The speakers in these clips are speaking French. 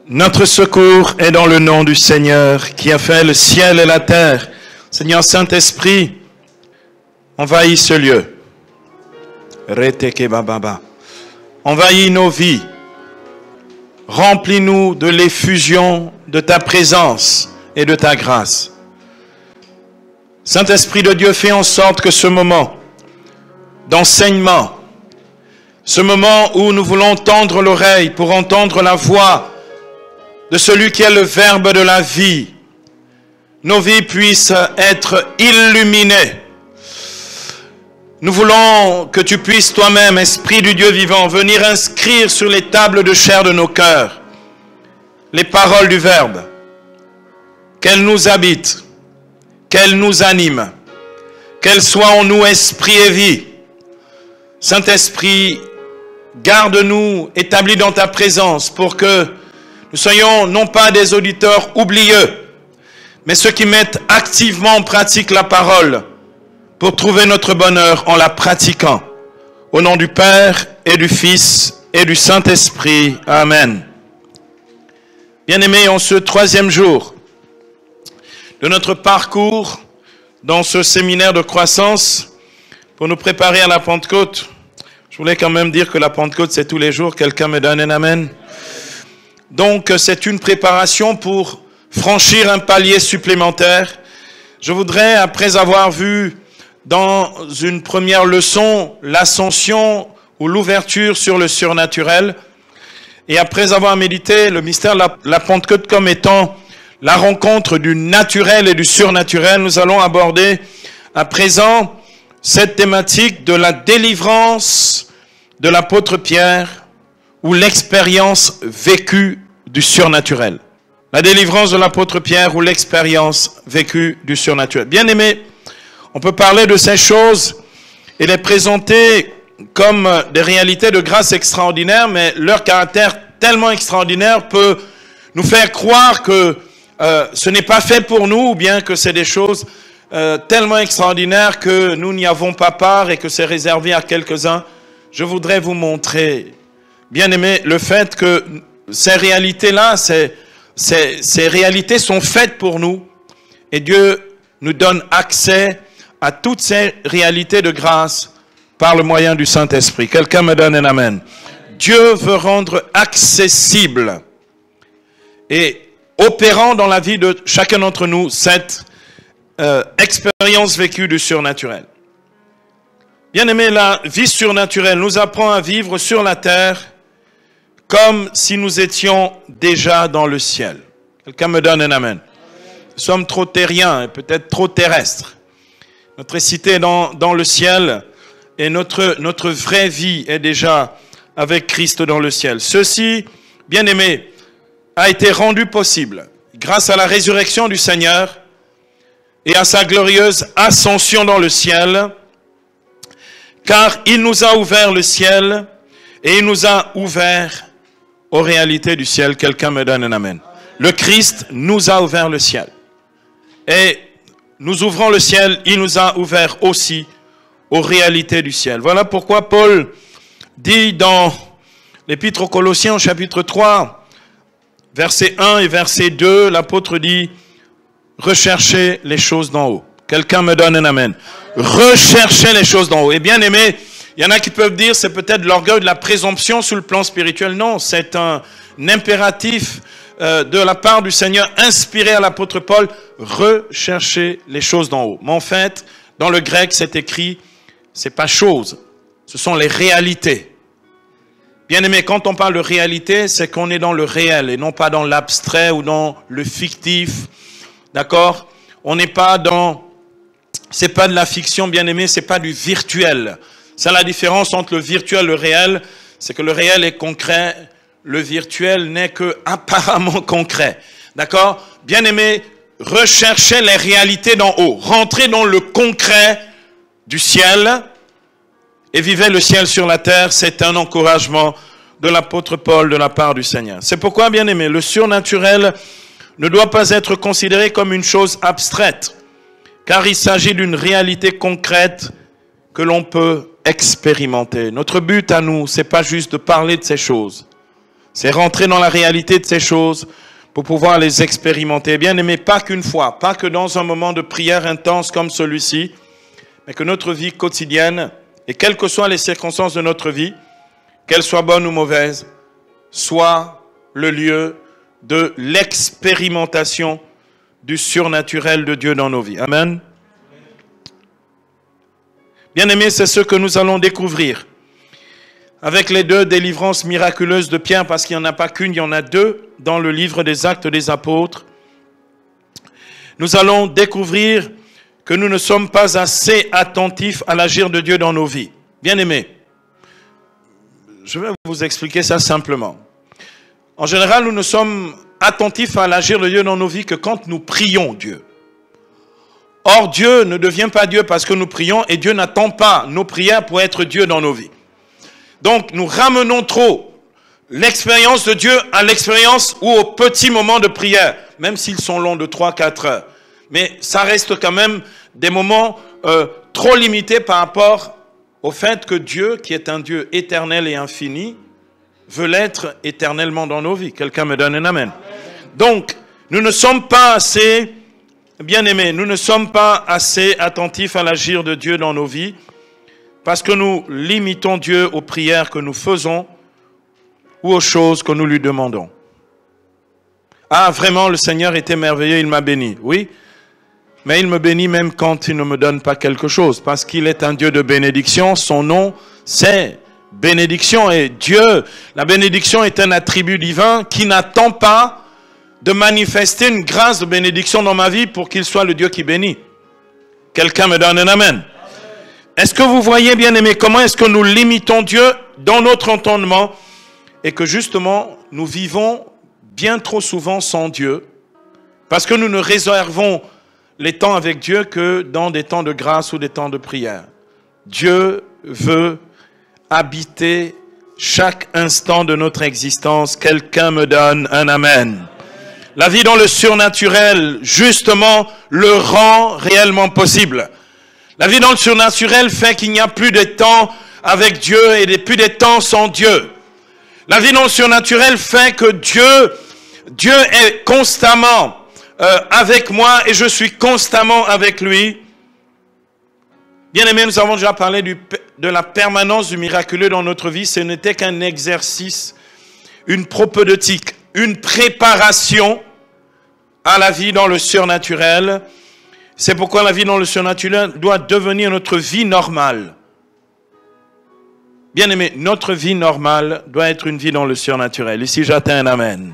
Notre secours est dans le nom du Seigneur qui a fait le ciel et la terre. Seigneur Saint-Esprit, envahis ce lieu. Envahis nos vies. Remplis-nous de l'effusion de ta présence et de ta grâce. Saint-Esprit de Dieu, fais en sorte que ce moment d'enseignement, ce moment où nous voulons tendre l'oreille pour entendre la voix de celui qui est le Verbe de la vie, nos vies puissent être illuminées. Nous voulons que tu puisses toi-même, Esprit du Dieu vivant, venir inscrire sur les tables de chair de nos cœurs les paroles du Verbe, qu'elles nous habitent, qu'elles nous animent, qu'elles soient en nous esprit et vie. Saint-Esprit, garde-nous établis dans ta présence pour que nous soyons non pas des auditeurs oublieux, mais ceux qui mettent activement en pratique la parole pour trouver notre bonheur en la pratiquant. Au nom du Père et du Fils et du Saint-Esprit. Amen. Bien-aimés, en ce 3e jour de notre parcours dans ce séminaire de croissance pour nous préparer à la Pentecôte, je voulais quand même dire que la Pentecôte, c'est tous les jours. Quelqu'un me donne un amen. Donc, c'est une préparation pour franchir un palier supplémentaire. Je voudrais, après avoir vu dans une première leçon l'ascension ou l'ouverture sur le surnaturel, et après avoir médité le mystère de la Pentecôte comme étant la rencontre du naturel et du surnaturel, nous allons aborder à présent cette thématique de la délivrance de l'apôtre Pierre ou l'expérience vécue du surnaturel. La délivrance de l'apôtre Pierre ou l'expérience vécue du surnaturel. Bien aimé, on peut parler de ces choses et les présenter comme des réalités de grâce extraordinaires, mais leur caractère tellement extraordinaire peut nous faire croire que ce n'est pas fait pour nous, ou bien que c'est des choses tellement extraordinaires que nous n'y avons pas part et que c'est réservé à quelques-uns. Je voudrais vous montrer, bien aimé, le fait que ces réalités-là, ces réalités sont faites pour nous, et Dieu nous donne accès à toutes ces réalités de grâce par le moyen du Saint-Esprit. Quelqu'un me donne un amen. Dieu veut rendre accessible et opérant dans la vie de chacun d'entre nous cette expérience vécue du surnaturel. Bien aimé, la vie surnaturelle nous apprend à vivre sur la terre comme si nous étions déjà dans le ciel. Quelqu'un me donne un amen. Nous sommes trop terriens et peut-être trop terrestres. Notre cité est dans le ciel et notre vraie vie est déjà avec Christ dans le ciel. Ceci, bien aimé, a été rendu possible grâce à la résurrection du Seigneur et à sa glorieuse ascension dans le ciel, car il nous a ouvert le ciel et il nous a ouvert aux réalités du ciel. Quelqu'un me donne un amen. Le Christ nous a ouvert le ciel. Et nous ouvrons le ciel, il nous a ouvert aussi aux réalités du ciel. Voilà pourquoi Paul dit dans l'Épître aux Colossiens, au chapitre 3, verset 1 et verset 2, l'apôtre dit « Recherchez les choses d'en haut ». Quelqu'un me donne un amen. Recherchez les choses d'en haut. Et bien aimé, il y en a qui peuvent dire c'est peut-être de l'orgueil, de la présomption sur le plan spirituel. Non, c'est un impératif de la part du Seigneur inspiré à l'apôtre Paul. Recherchez les choses d'en haut. Mais en fait, dans le grec, c'est écrit, c'est pas chose, ce sont les réalités. Bien aimé, quand on parle de réalité, c'est qu'on est dans le réel et non pas dans l'abstrait ou dans le fictif. D'accord? On n'est pas dans... C'est pas de la fiction, bien aimé, c'est pas du virtuel. C'est la différence entre le virtuel et le réel. C'est que le réel est concret, le virtuel n'est que apparemment concret. D'accord? Bien aimé, recherchez les réalités d'en haut. Rentrez dans le concret du ciel et vivez le ciel sur la terre. C'est un encouragement de l'apôtre Paul de la part du Seigneur. C'est pourquoi, bien aimé, le surnaturel ne doit pas être considéré comme une chose abstraite, car il s'agit d'une réalité concrète que l'on peut expérimenter. Notre but à nous, c'est pas juste de parler de ces choses, C'est rentrer dans la réalité de ces choses pour pouvoir les expérimenter. Bien aimé, pas qu'une fois, pas que dans un moment de prière intense comme celui-ci, mais que notre vie quotidienne, et quelles que soient les circonstances de notre vie, qu'elles soient bonnes ou mauvaises, soit le lieu de l'expérimentation du surnaturel de Dieu dans nos vies. Amen. Bien aimé, c'est ce que nous allons découvrir avec les 2 délivrances miraculeuses de Pierre, parce qu'il n'y en a pas qu'une, il y en a 2 dans le livre des Actes des Apôtres. Nous allons découvrir que nous ne sommes pas assez attentifs à l'agir de Dieu dans nos vies. Bien aimé, je vais vous expliquer ça simplement. En général, nous ne sommes attentifs à l'agir de Dieu dans nos vies que quand nous prions Dieu. Or, Dieu ne devient pas Dieu parce que nous prions, et Dieu n'attend pas nos prières pour être Dieu dans nos vies. Donc, nous ramenons trop l'expérience de Dieu à l'expérience ou aux petits moments de prière, même s'ils sont longs de 3-4 heures. Mais ça reste quand même des moments trop limités par rapport au fait que Dieu, qui est un Dieu éternel et infini, veut l'être éternellement dans nos vies. Quelqu'un me donne un amen. Donc, nous ne sommes pas assez, bien aimés, nous ne sommes pas assez attentifs à l'agir de Dieu dans nos vies, parce que nous limitons Dieu aux prières que nous faisons ou aux choses que nous lui demandons. Ah, vraiment, le Seigneur était merveilleux, il m'a béni. Oui, mais il me bénit même quand il ne me donne pas quelque chose, parce qu'il est un Dieu de bénédiction. Son nom, c'est bénédiction. Et Dieu, la bénédiction est un attribut divin qui n'attend pas de manifester une grâce de bénédiction dans ma vie pour qu'il soit le Dieu qui bénit. Quelqu'un me donne un amen. Est-ce que vous voyez, bien aimé, comment est-ce que nous limitons Dieu dans notre entendement et que justement nous vivons bien trop souvent sans Dieu parce que nous ne réservons les temps avec Dieu que dans des temps de grâce ou des temps de prière. Dieu veut habiter chaque instant de notre existence. Quelqu'un me donne un amen. La vie dans le surnaturel, justement, le rend réellement possible. La vie dans le surnaturel fait qu'il n'y a plus de temps avec Dieu et plus de temps sans Dieu. La vie dans le surnaturel fait que Dieu est constamment avec moi et je suis constamment avec lui. Bien aimé, nous avons déjà parlé de la permanence du miraculeux dans notre vie. Ce n'était qu'un exercice, une propédeutique, une préparation à la vie dans le surnaturel. C'est pourquoi la vie dans le surnaturel doit devenir notre vie normale. Bien aimé, notre vie normale doit être une vie dans le surnaturel. Ici, j'atteins un amen.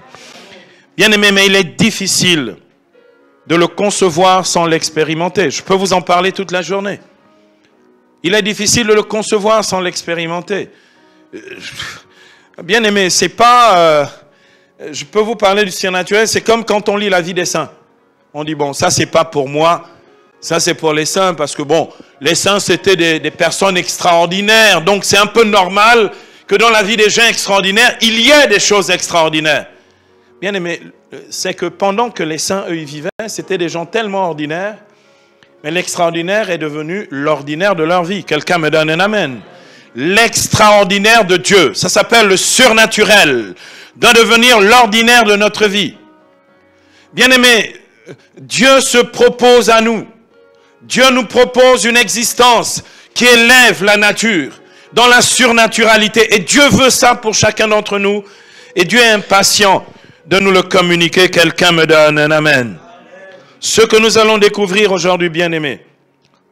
Bien aimé, mais il est difficile de le concevoir sans l'expérimenter. Je peux vous en parler toute la journée. Il est difficile de le concevoir sans l'expérimenter. Bien aimé, c'est pas... je peux vous parler du surnaturel, c'est comme quand on lit la vie des saints. On dit, bon, ça c'est pas pour moi, ça c'est pour les saints, parce que bon, les saints c'était des personnes extraordinaires, donc c'est un peu normal que dans la vie des gens extraordinaires, il y ait des choses extraordinaires. Bien aimé, c'est que pendant que les saints, eux, y vivaient, c'était des gens tellement ordinaires, mais l'extraordinaire est devenu l'ordinaire de leur vie. Quelqu'un me donne un amen. L'extraordinaire de Dieu, ça s'appelle le surnaturel, doit devenir l'ordinaire de notre vie. Bien aimé, Dieu se propose à nous. Dieu nous propose une existence qui élève la nature dans la surnaturalité. Et Dieu veut ça pour chacun d'entre nous. Et Dieu est impatient de nous le communiquer. Quelqu'un me donne un amen. Ce que nous allons découvrir aujourd'hui, bien aimé,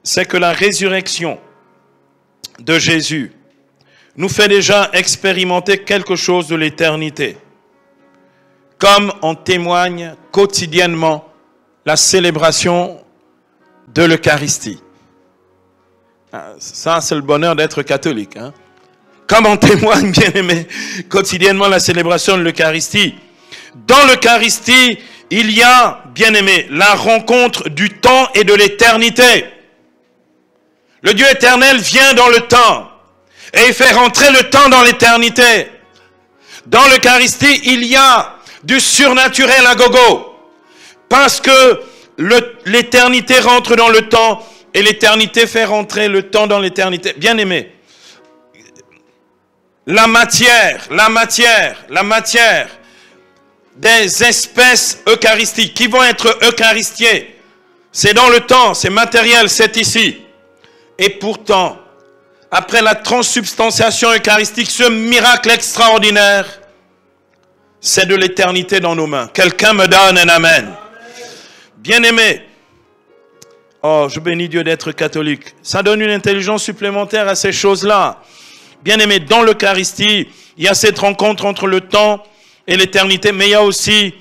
c'est que la résurrection de Jésus nous fait déjà expérimenter quelque chose de l'éternité, comme en témoigne quotidiennement la célébration de l'Eucharistie. Ça, c'est le bonheur d'être catholique. Hein? Comme en témoigne, bien aimé, quotidiennement la célébration de l'Eucharistie. Dans l'Eucharistie, il y a, bien aimé, la rencontre du temps et de l'éternité. Le Dieu éternel vient dans le temps et il fait rentrer le temps dans l'éternité. Dans l'Eucharistie, il y a du surnaturel à gogo. Parce que l'éternité rentre dans le temps et l'éternité fait rentrer le temps dans l'éternité. Bien aimé, la matière des espèces eucharistiques qui vont être eucharistiées. C'est dans le temps, c'est matériel, c'est ici. Et pourtant, après la transsubstantiation eucharistique, ce miracle extraordinaire, c'est de l'éternité dans nos mains. Quelqu'un me donne un amen. Bien-aimé, oh, je bénis Dieu d'être catholique. Ça donne une intelligence supplémentaire à ces choses-là. Bien-aimé, dans l'Eucharistie, il y a cette rencontre entre le temps et l'éternité, mais il y a aussi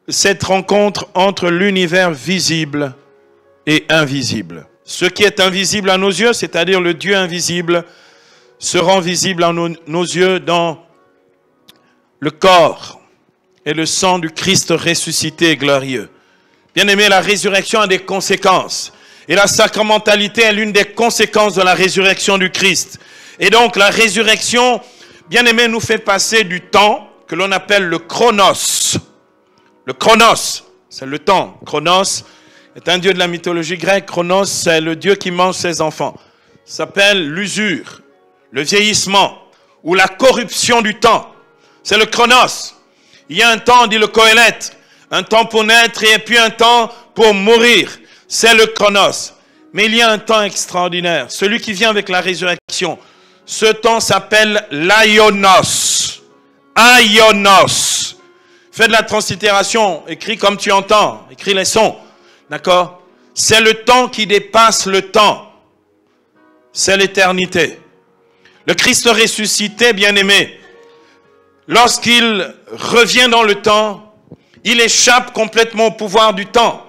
cette rencontre entre l'univers visible et invisible. Ce qui est invisible à nos yeux, c'est-à-dire le Dieu invisible, se rend visible à nos yeux dans le corps et le sang du Christ ressuscité et glorieux. Bien-aimé, la résurrection a des conséquences. Et la sacramentalité est l'une des conséquences de la résurrection du Christ. Et donc la résurrection, bien-aimé, nous fait passer du temps que l'on appelle le chronos. Le chronos, c'est le temps. Chronos est un dieu de la mythologie grecque. Chronos, c'est le dieu qui mange ses enfants. Ça s'appelle l'usure, le vieillissement ou la corruption du temps. C'est le chronos. Il y a un temps, dit le Qoélète, un temps pour naître et puis un temps pour mourir. C'est le chronos. Mais il y a un temps extraordinaire, celui qui vient avec la résurrection. Ce temps s'appelle l'aionos. Aionos. Fais de la translittération, écris comme tu entends, écris les sons. D'accord? C'est le temps qui dépasse le temps. C'est l'éternité. Le Christ ressuscité, bien-aimé, lorsqu'il revient dans le temps, il échappe complètement au pouvoir du temps.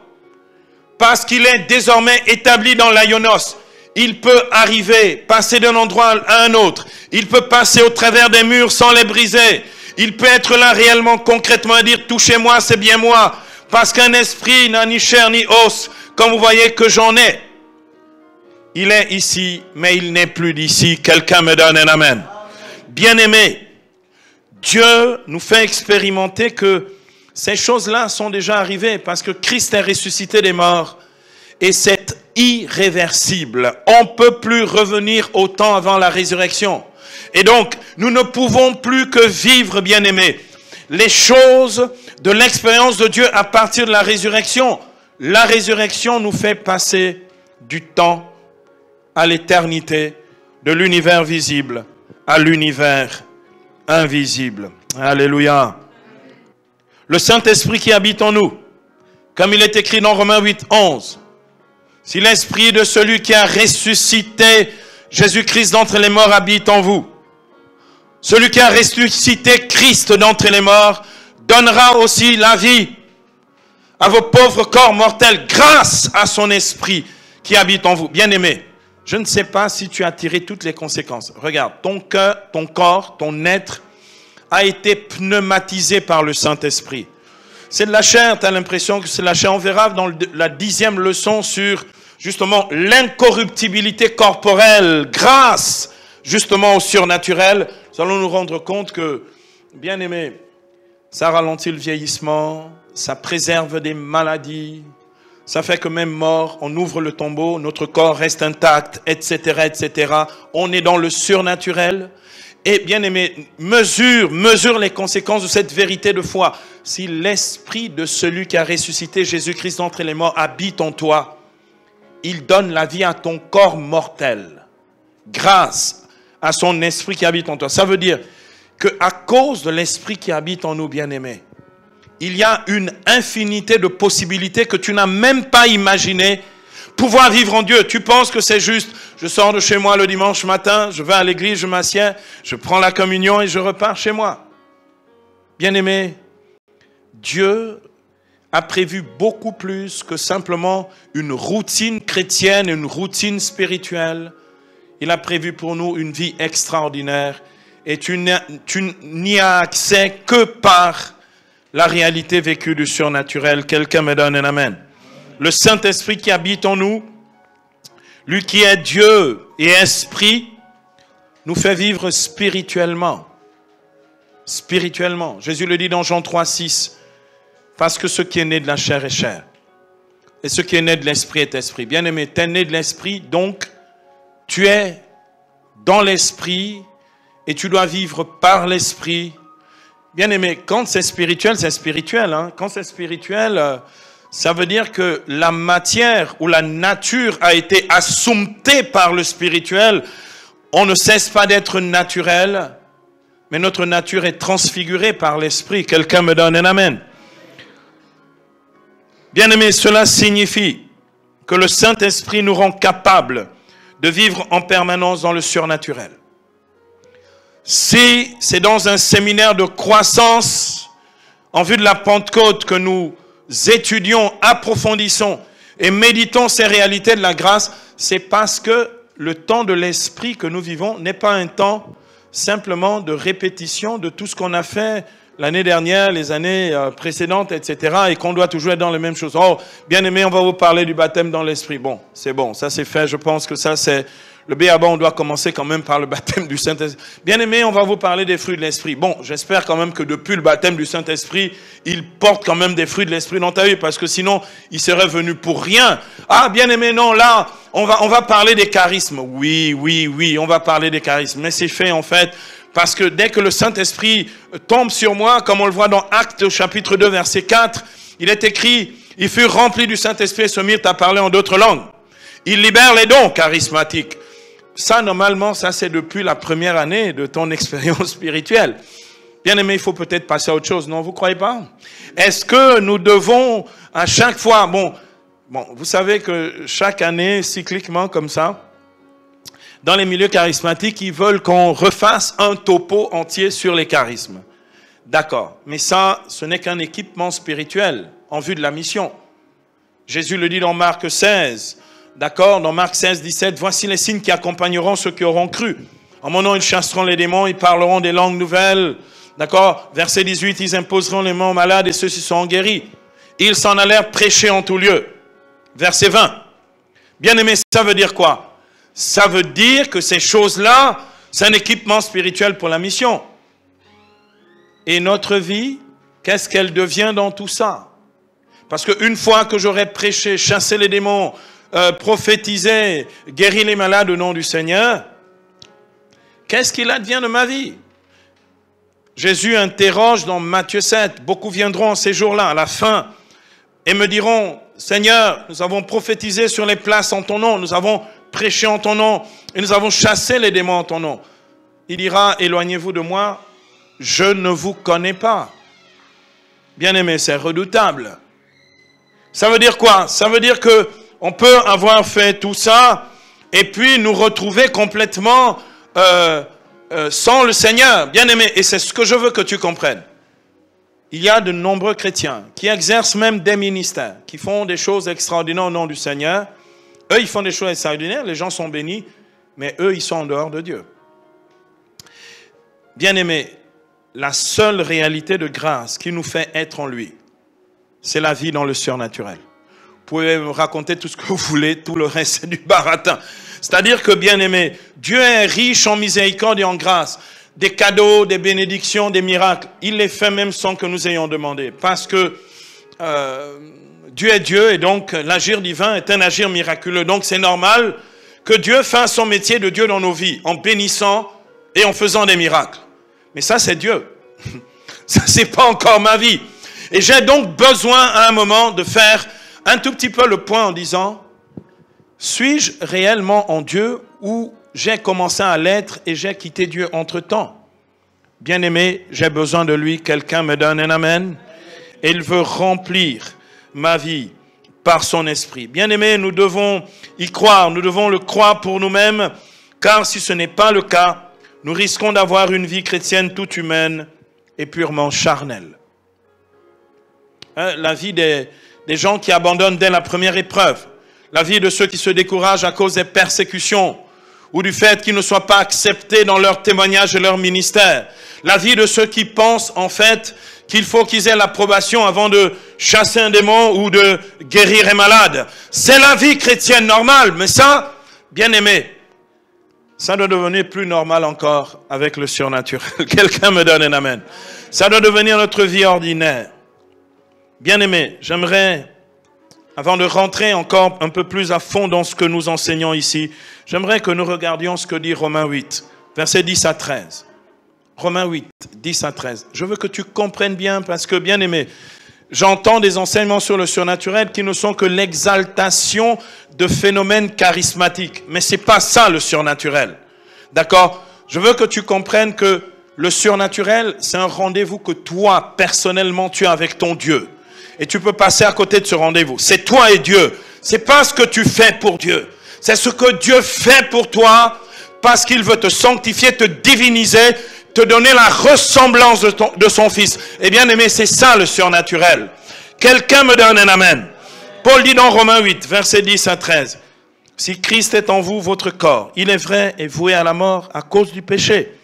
Parce qu'il est désormais établi dans l'aionos. Il peut arriver, passer d'un endroit à un autre. Il peut passer au travers des murs sans les briser. Il peut être là réellement, concrètement, et dire, touchez-moi, c'est bien moi. Parce qu'un esprit n'a ni chair ni os, comme vous voyez que j'en ai. Il est ici, mais il n'est plus d'ici. Quelqu'un me donne un amen. Bien-aimé, Dieu nous fait expérimenter que ces choses-là sont déjà arrivées parce que Christ est ressuscité des morts. Et c'est irréversible. On ne peut plus revenir au temps avant la résurrection. Et donc, nous ne pouvons plus que vivre, bien-aimés, les choses de l'expérience de Dieu à partir de la résurrection. La résurrection nous fait passer du temps à l'éternité, de l'univers visible à l'univers invisible. Alléluia. Le Saint-Esprit qui habite en nous, comme il est écrit dans Romains 8, 11. Si l'esprit de celui qui a ressuscité Jésus-Christ d'entre les morts habite en vous, celui qui a ressuscité Christ d'entre les morts donnera aussi la vie à vos pauvres corps mortels grâce à son esprit qui habite en vous. Bien-aimé, je ne sais pas si tu as tiré toutes les conséquences. Regarde, ton cœur, ton corps, ton être a été pneumatisé par le Saint-Esprit. C'est de la chair, tu as l'impression que c'est de la chair. On verra dans la 10e leçon sur justement l'incorruptibilité corporelle grâce justement au surnaturel. Nous allons nous rendre compte que, bien aimé, ça ralentit le vieillissement, ça préserve des maladies, ça fait que même mort, on ouvre le tombeau, notre corps reste intact, etc., etc. On est dans le surnaturel. Et bien aimé, mesure les conséquences de cette vérité de foi. Si l'esprit de celui qui a ressuscité Jésus-Christ d'entre les morts habite en toi, il donne la vie à ton corps mortel, grâce à son esprit qui habite en toi. Ça veut dire qu'à cause de l'esprit qui habite en nous, bien-aimés, il y a une infinité de possibilités que tu n'as même pas imaginées. Pouvoir vivre en Dieu, tu penses que c'est juste, je sors de chez moi le dimanche matin, je vais à l'église, je m'assieds, je prends la communion et je repars chez moi. Bien-aimé, Dieu a prévu beaucoup plus que simplement une routine chrétienne, une routine spirituelle. Il a prévu pour nous une vie extraordinaire et tu n'y as accès que par la réalité vécue du surnaturel. Quelqu'un me donne un amen. Le Saint-Esprit qui habite en nous, lui qui est Dieu et Esprit, nous fait vivre spirituellement. Spirituellement. Jésus le dit dans Jean 3, 6. Parce que ce qui est né de la chair est chair. Et ce qui est né de l'Esprit est Esprit. Bien-aimé, tu es né de l'Esprit, donc tu es dans l'Esprit et tu dois vivre par l'Esprit. Bien aimé, quand c'est spirituel, c'est spirituel. Hein? Quand c'est spirituel, ça veut dire que la matière ou la nature a été assomptée par le spirituel. On ne cesse pas d'être naturel, mais notre nature est transfigurée par l'Esprit. Quelqu'un me donne un amen. Bien aimé, cela signifie que le Saint-Esprit nous rend capables de vivre en permanence dans le surnaturel. Si c'est dans un séminaire de croissance en vue de la Pentecôte que nous étudions, approfondissons et méditons ces réalités de la grâce, c'est parce que le temps de l'Esprit que nous vivons n'est pas un temps simplement de répétition de tout ce qu'on a fait l'année dernière, les années précédentes, etc. et qu'on doit toujours être dans les mêmes choses. Oh, bien aimé, on va vous parler du baptême dans l'Esprit. Bon, ça c'est fait. Je pense que ça c'est le B.A.-ba, on doit commencer quand même par le baptême du Saint-Esprit. Bien aimé, on va vous parler des fruits de l'Esprit. Bon, j'espère quand même que depuis le baptême du Saint-Esprit, il porte quand même des fruits de l'Esprit dans ta vie, parce que sinon, il serait venu pour rien. Ah, bien aimé, non, là, on va parler des charismes. Oui, on va parler des charismes. Mais c'est fait en fait parce que dès que le Saint-Esprit tombe sur moi, comme on le voit dans Actes chapitre 2, verset 4, il est écrit, ils furent remplis du Saint-Esprit et se mirent à parler en d'autres langues. Il libère les dons charismatiques. Ça, normalement, ça c'est depuis la première année de ton expérience spirituelle. Bien aimé, il faut peut-être passer à autre chose, non, vous croyez pas? Est-ce que nous devons à chaque fois, bon, vous savez que chaque année, cycliquement comme ça, dans les milieux charismatiques, ils veulent qu'on refasse un topo entier sur les charismes. D'accord, mais ça, ce n'est qu'un équipement spirituel en vue de la mission. Jésus le dit dans Marc 16. D'accord, dans Marc 16, 17, voici les signes qui accompagneront ceux qui auront cru. En mon nom, ils chasseront les démons, ils parleront des langues nouvelles. D'accord, verset 18, ils imposeront les mains aux malades et ceux-ci seront guéris. Ils s'en allèrent prêcher en tout lieu. Verset 20. Bien aimé, ça veut dire quoi? Ça veut dire que ces choses-là, c'est un équipement spirituel pour la mission. Et notre vie, qu'est-ce qu'elle devient dans tout ça? Parce qu'une fois que j'aurai prêché, chassé les démons, prophétiser, guérir les malades au nom du Seigneur, qu'est-ce qu'il advient de ma vie? Jésus interroge dans Matthieu 7, beaucoup viendront ces jours-là, à la fin, et me diront, Seigneur, nous avons prophétisé sur les places en ton nom, nous avons prêché en ton nom, et nous avons chassé les démons en ton nom. Il dira, éloignez-vous de moi, je ne vous connais pas. Bien-aimé, c'est redoutable. Ça veut dire quoi? Ça veut dire que on peut avoir fait tout ça et puis nous retrouver complètement sans le Seigneur. Bien-aimé, et c'est ce que je veux que tu comprennes. Il y a de nombreux chrétiens qui exercent même des ministères, qui font des choses extraordinaires au nom du Seigneur. Eux, ils font des choses extraordinaires, les gens sont bénis, mais eux, ils sont en dehors de Dieu. Bien-aimé, la seule réalité de grâce qui nous fait être en lui, c'est la vie dans le surnaturel. Vous pouvez me raconter tout ce que vous voulez, tout le reste c'est du baratin. C'est-à-dire que, bien aimé, Dieu est riche en miséricorde et en grâce. Des cadeaux, des bénédictions, des miracles. Il les fait même sans que nous ayons demandé. Parce que Dieu est Dieu et donc l'agir divin est un agir miraculeux. Donc c'est normal que Dieu fasse son métier de Dieu dans nos vies, en bénissant et en faisant des miracles. Mais ça c'est Dieu. Ça c'est pas encore ma vie. Et j'ai donc besoin à un moment de faire un tout petit peu le point en disant, suis-je réellement en Dieu ou j'ai commencé à l'être et j'ai quitté Dieu entre-temps? Bien-aimé, j'ai besoin de lui. Quelqu'un me donne un amen? Et il veut remplir ma vie par son esprit. Bien-aimé, nous devons y croire. Nous devons le croire pour nous-mêmes, car si ce n'est pas le cas, nous risquons d'avoir une vie chrétienne toute humaine et purement charnelle. La vie des gens qui abandonnent dès la première épreuve, la vie de ceux qui se découragent à cause des persécutions ou du fait qu'ils ne soient pas acceptés dans leur témoignage et leur ministère, la vie de ceux qui pensent en fait qu'il faut qu'ils aient l'approbation avant de chasser un démon ou de guérir un malade. C'est la vie chrétienne normale, mais ça, bien aimé, ça doit devenir plus normal encore avec le surnaturel. Quelqu'un me donne un amen. Ça doit devenir notre vie ordinaire. Bien aimé, j'aimerais, avant de rentrer encore un peu plus à fond dans ce que nous enseignons ici, j'aimerais que nous regardions ce que dit Romains 8, versets 10 à 13. Romains 8, 10 à 13. Je veux que tu comprennes bien parce que, bien aimé, j'entends des enseignements sur le surnaturel qui ne sont que l'exaltation de phénomènes charismatiques. Mais ce n'est pas ça le surnaturel. D'accord? Je veux que tu comprennes que le surnaturel, c'est un rendez-vous que toi, personnellement, tu as avec ton Dieu. Et tu peux passer à côté de ce rendez-vous. C'est toi et Dieu. C'est pas ce que tu fais pour Dieu. C'est ce que Dieu fait pour toi parce qu'il veut te sanctifier, te diviniser, te donner la ressemblance de son Fils. Et bien aimé, c'est ça le surnaturel. Quelqu'un me donne un amen. Paul dit dans Romains 8, versets 10 à 13. Si Christ est en vous, votre corps, il est vrai, est voué à la mort à cause du péché.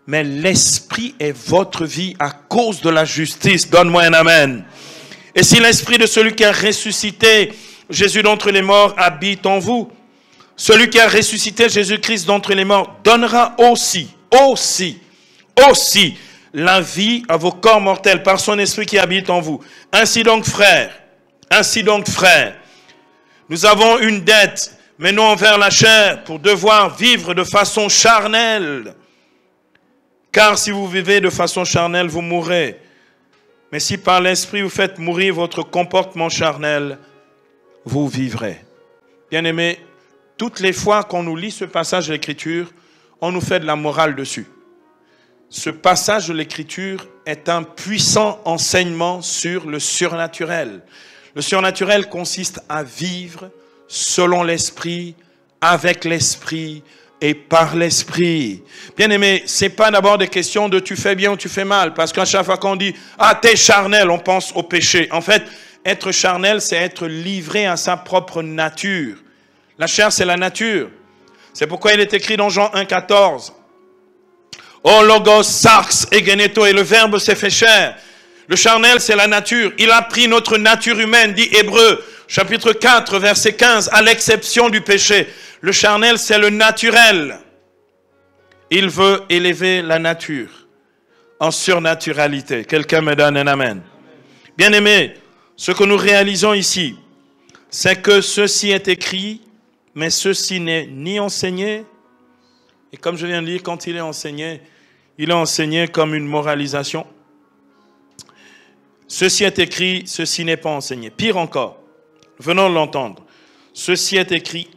Mais l'esprit est votre vie à cause de la justice. Donne-moi un amen. Et si l'esprit de celui qui a ressuscité Jésus d'entre les morts habite en vous, celui qui a ressuscité Jésus-Christ d'entre les morts donnera aussi la vie à vos corps mortels par son esprit qui habite en vous. Ainsi donc, frères, nous avons une dette, mais non envers la chair, pour devoir vivre de façon charnelle. Car si vous vivez de façon charnelle, vous mourrez. Mais si par l'esprit vous faites mourir votre comportement charnel, vous vivrez. Bien-aimés, toutes les fois qu'on nous lit ce passage de l'Écriture, on nous fait de la morale dessus. Ce passage de l'Écriture est un puissant enseignement sur le surnaturel. Le surnaturel consiste à vivre selon l'Esprit, avec l'Esprit et par l'Esprit. Bien-aimé, ce n'est pas d'abord des questions de tu fais bien ou tu fais mal, parce qu'à chaque fois qu'on dit « Ah, t'es charnel », on pense au péché. En fait, être charnel, c'est être livré à sa propre nature. La chair, c'est la nature. C'est pourquoi il est écrit dans Jean 1, 14. « Oh, logos, sarx, egeneto » et le verbe s'est fait chair. Le charnel, c'est la nature. Il a pris notre nature humaine, dit Hébreux, chapitre 4, verset 15, à l'exception du péché. Le charnel, c'est le naturel. Il veut élever la nature en surnaturalité. Quelqu'un me donne un amen. Bien-aimés, ce que nous réalisons ici, c'est que ceci est écrit, mais ceci n'est ni enseigné. Et comme je viens de dire, quand il est enseigné comme une moralisation. Ceci est écrit, ceci n'est pas enseigné. Pire encore, venons de l'entendre. Ceci est écrit,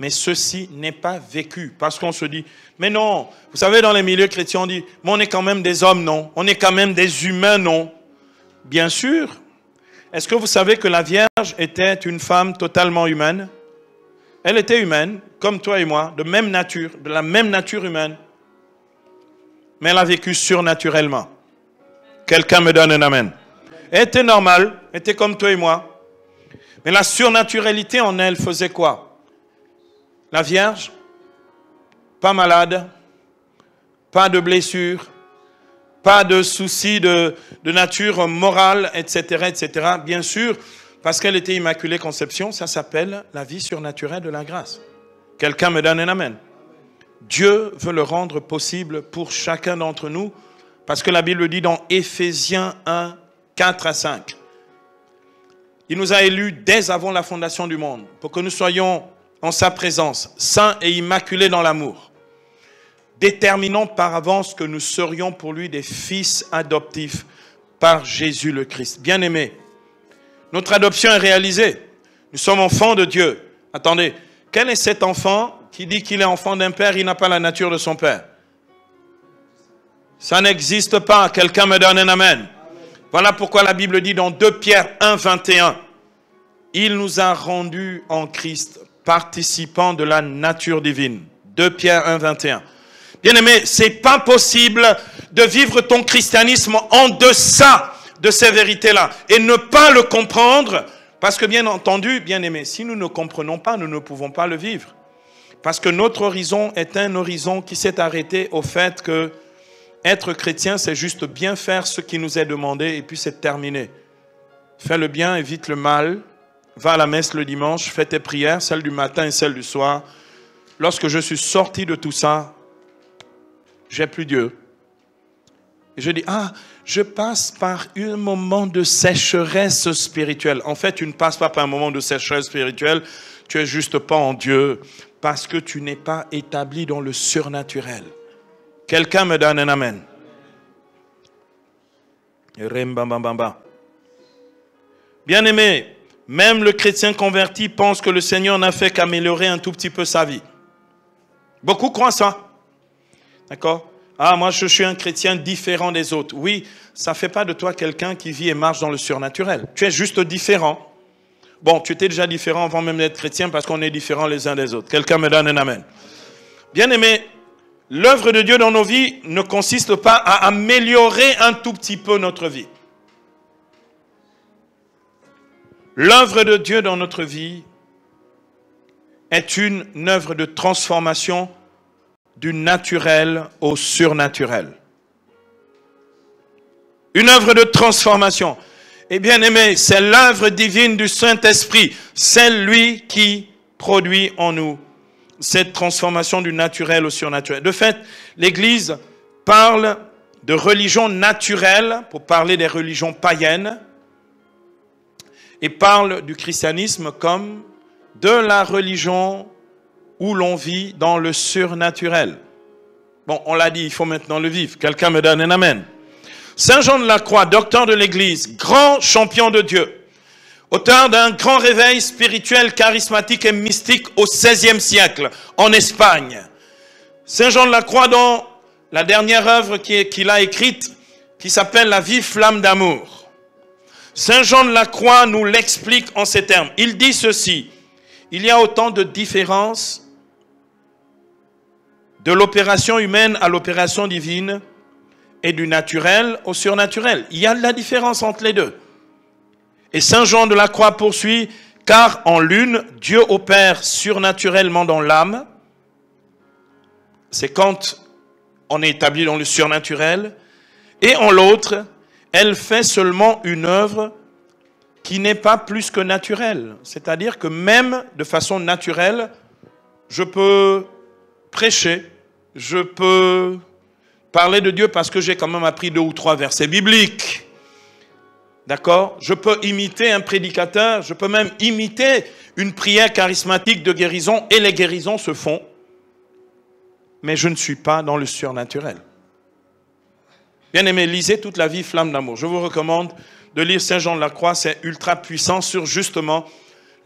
mais ceci n'est pas vécu. Parce qu'on se dit, mais non, vous savez, dans les milieux chrétiens, on dit, mais on est quand même des hommes, non? On est quand même des humains, non? Bien sûr. Est-ce que vous savez que la Vierge était une femme totalement humaine? Elle était humaine, comme toi et moi, de même nature, de la même nature humaine. Mais elle a vécu surnaturellement. Quelqu'un me donne un amen. Elle était normale, elle était comme toi et moi. Mais la surnaturalité en elle faisait quoi? La Vierge, pas malade, pas de blessure, pas de soucis de nature morale, etc., etc. Bien sûr, parce qu'elle était immaculée conception, ça s'appelle la vie surnaturelle de la grâce. Quelqu'un me donne un amen. Dieu veut le rendre possible pour chacun d'entre nous, parce que la Bible dit dans Éphésiens 1, 4 à 5. Il nous a élus dès avant la fondation du monde, pour que nous soyons en sa présence, saints et immaculés dans l'amour, déterminant par avance que nous serions pour lui des fils adoptifs par Jésus le Christ. Bien-aimés, notre adoption est réalisée. Nous sommes enfants de Dieu. Attendez, quel est cet enfant qui dit qu'il est enfant d'un père, il n'a pas la nature de son père? Ça n'existe pas. Quelqu'un me donne un amen. Voilà pourquoi la Bible dit dans 2 Pierre 1, 21, il nous a rendus en Christ participants de la nature divine. 2 Pierre 1, 21. Bien-aimé, c'est pas possible de vivre ton christianisme en deçà de ces vérités-là et ne pas le comprendre, parce que bien entendu, bien-aimé, si nous ne comprenons pas, nous ne pouvons pas le vivre. Parce que notre horizon est un horizon qui s'est arrêté au fait que être chrétien, c'est juste bien faire ce qui nous est demandé et puis c'est terminé. Fais le bien, évite le mal, va à la messe le dimanche, fais tes prières, celles du matin et celles du soir. Lorsque je suis sorti de tout ça, j'ai plus Dieu. Et je dis, je passe par un moment de sécheresse spirituelle. En fait, tu ne passes pas par un moment de sécheresse spirituelle, tu es juste pas en Dieu, parce que tu n'es pas établi dans le surnaturel. Quelqu'un me donne un amen. Bien-aimé, même le chrétien converti pense que le Seigneur n'a fait qu'améliorer un tout petit peu sa vie. Beaucoup croient ça. D'accord? Ah, moi je suis un chrétien différent des autres. Oui, ça ne fait pas de toi quelqu'un qui vit et marche dans le surnaturel. Tu es juste différent. Bon, tu étais déjà différent avant même d'être chrétien parce qu'on est différents les uns des autres. Quelqu'un me donne un amen. Bien-aimé, l'œuvre de Dieu dans nos vies ne consiste pas à améliorer un tout petit peu notre vie. L'œuvre de Dieu dans notre vie est une œuvre de transformation du naturel au surnaturel. Une œuvre de transformation. Et bien aimé, c'est l'œuvre divine du Saint-Esprit. C'est lui qui produit en nous cette transformation du naturel au surnaturel. De fait, l'Église parle de religion naturelle, pour parler des religions païennes, et parle du christianisme comme de la religion où l'on vit dans le surnaturel. Bon, on l'a dit, il faut maintenant le vivre. Quelqu'un me donne un amen. Saint Jean de la Croix, docteur de l'Église, grand champion de Dieu, auteur d'un grand réveil spirituel, charismatique et mystique au XVIe siècle, en Espagne. Saint Jean de la Croix, dans la dernière œuvre qu'il a écrite, qui s'appelle La vive flamme d'amour. Saint Jean de la Croix nous l'explique en ces termes. Il dit ceci: il y a autant de différences de l'opération humaine à l'opération divine et du naturel au surnaturel. Il y a de la différence entre les deux. Et Saint Jean de la Croix poursuit: car en l'une, Dieu opère surnaturellement dans l'âme. C'est quand on est établi dans le surnaturel. Et en l'autre, elle fait seulement une œuvre qui n'est pas plus que naturelle. C'est-à-dire que même de façon naturelle, je peux prêcher, je peux parler de Dieu parce que j'ai quand même appris 2 ou 3 versets bibliques. D'accord? Je peux imiter un prédicateur, je peux même imiter une prière charismatique de guérison, et les guérisons se font. Mais je ne suis pas dans le surnaturel. Bien-aimés, lisez toute la vie flamme d'amour. Je vous recommande de lire Saint Jean de la Croix, c'est ultra puissant sur justement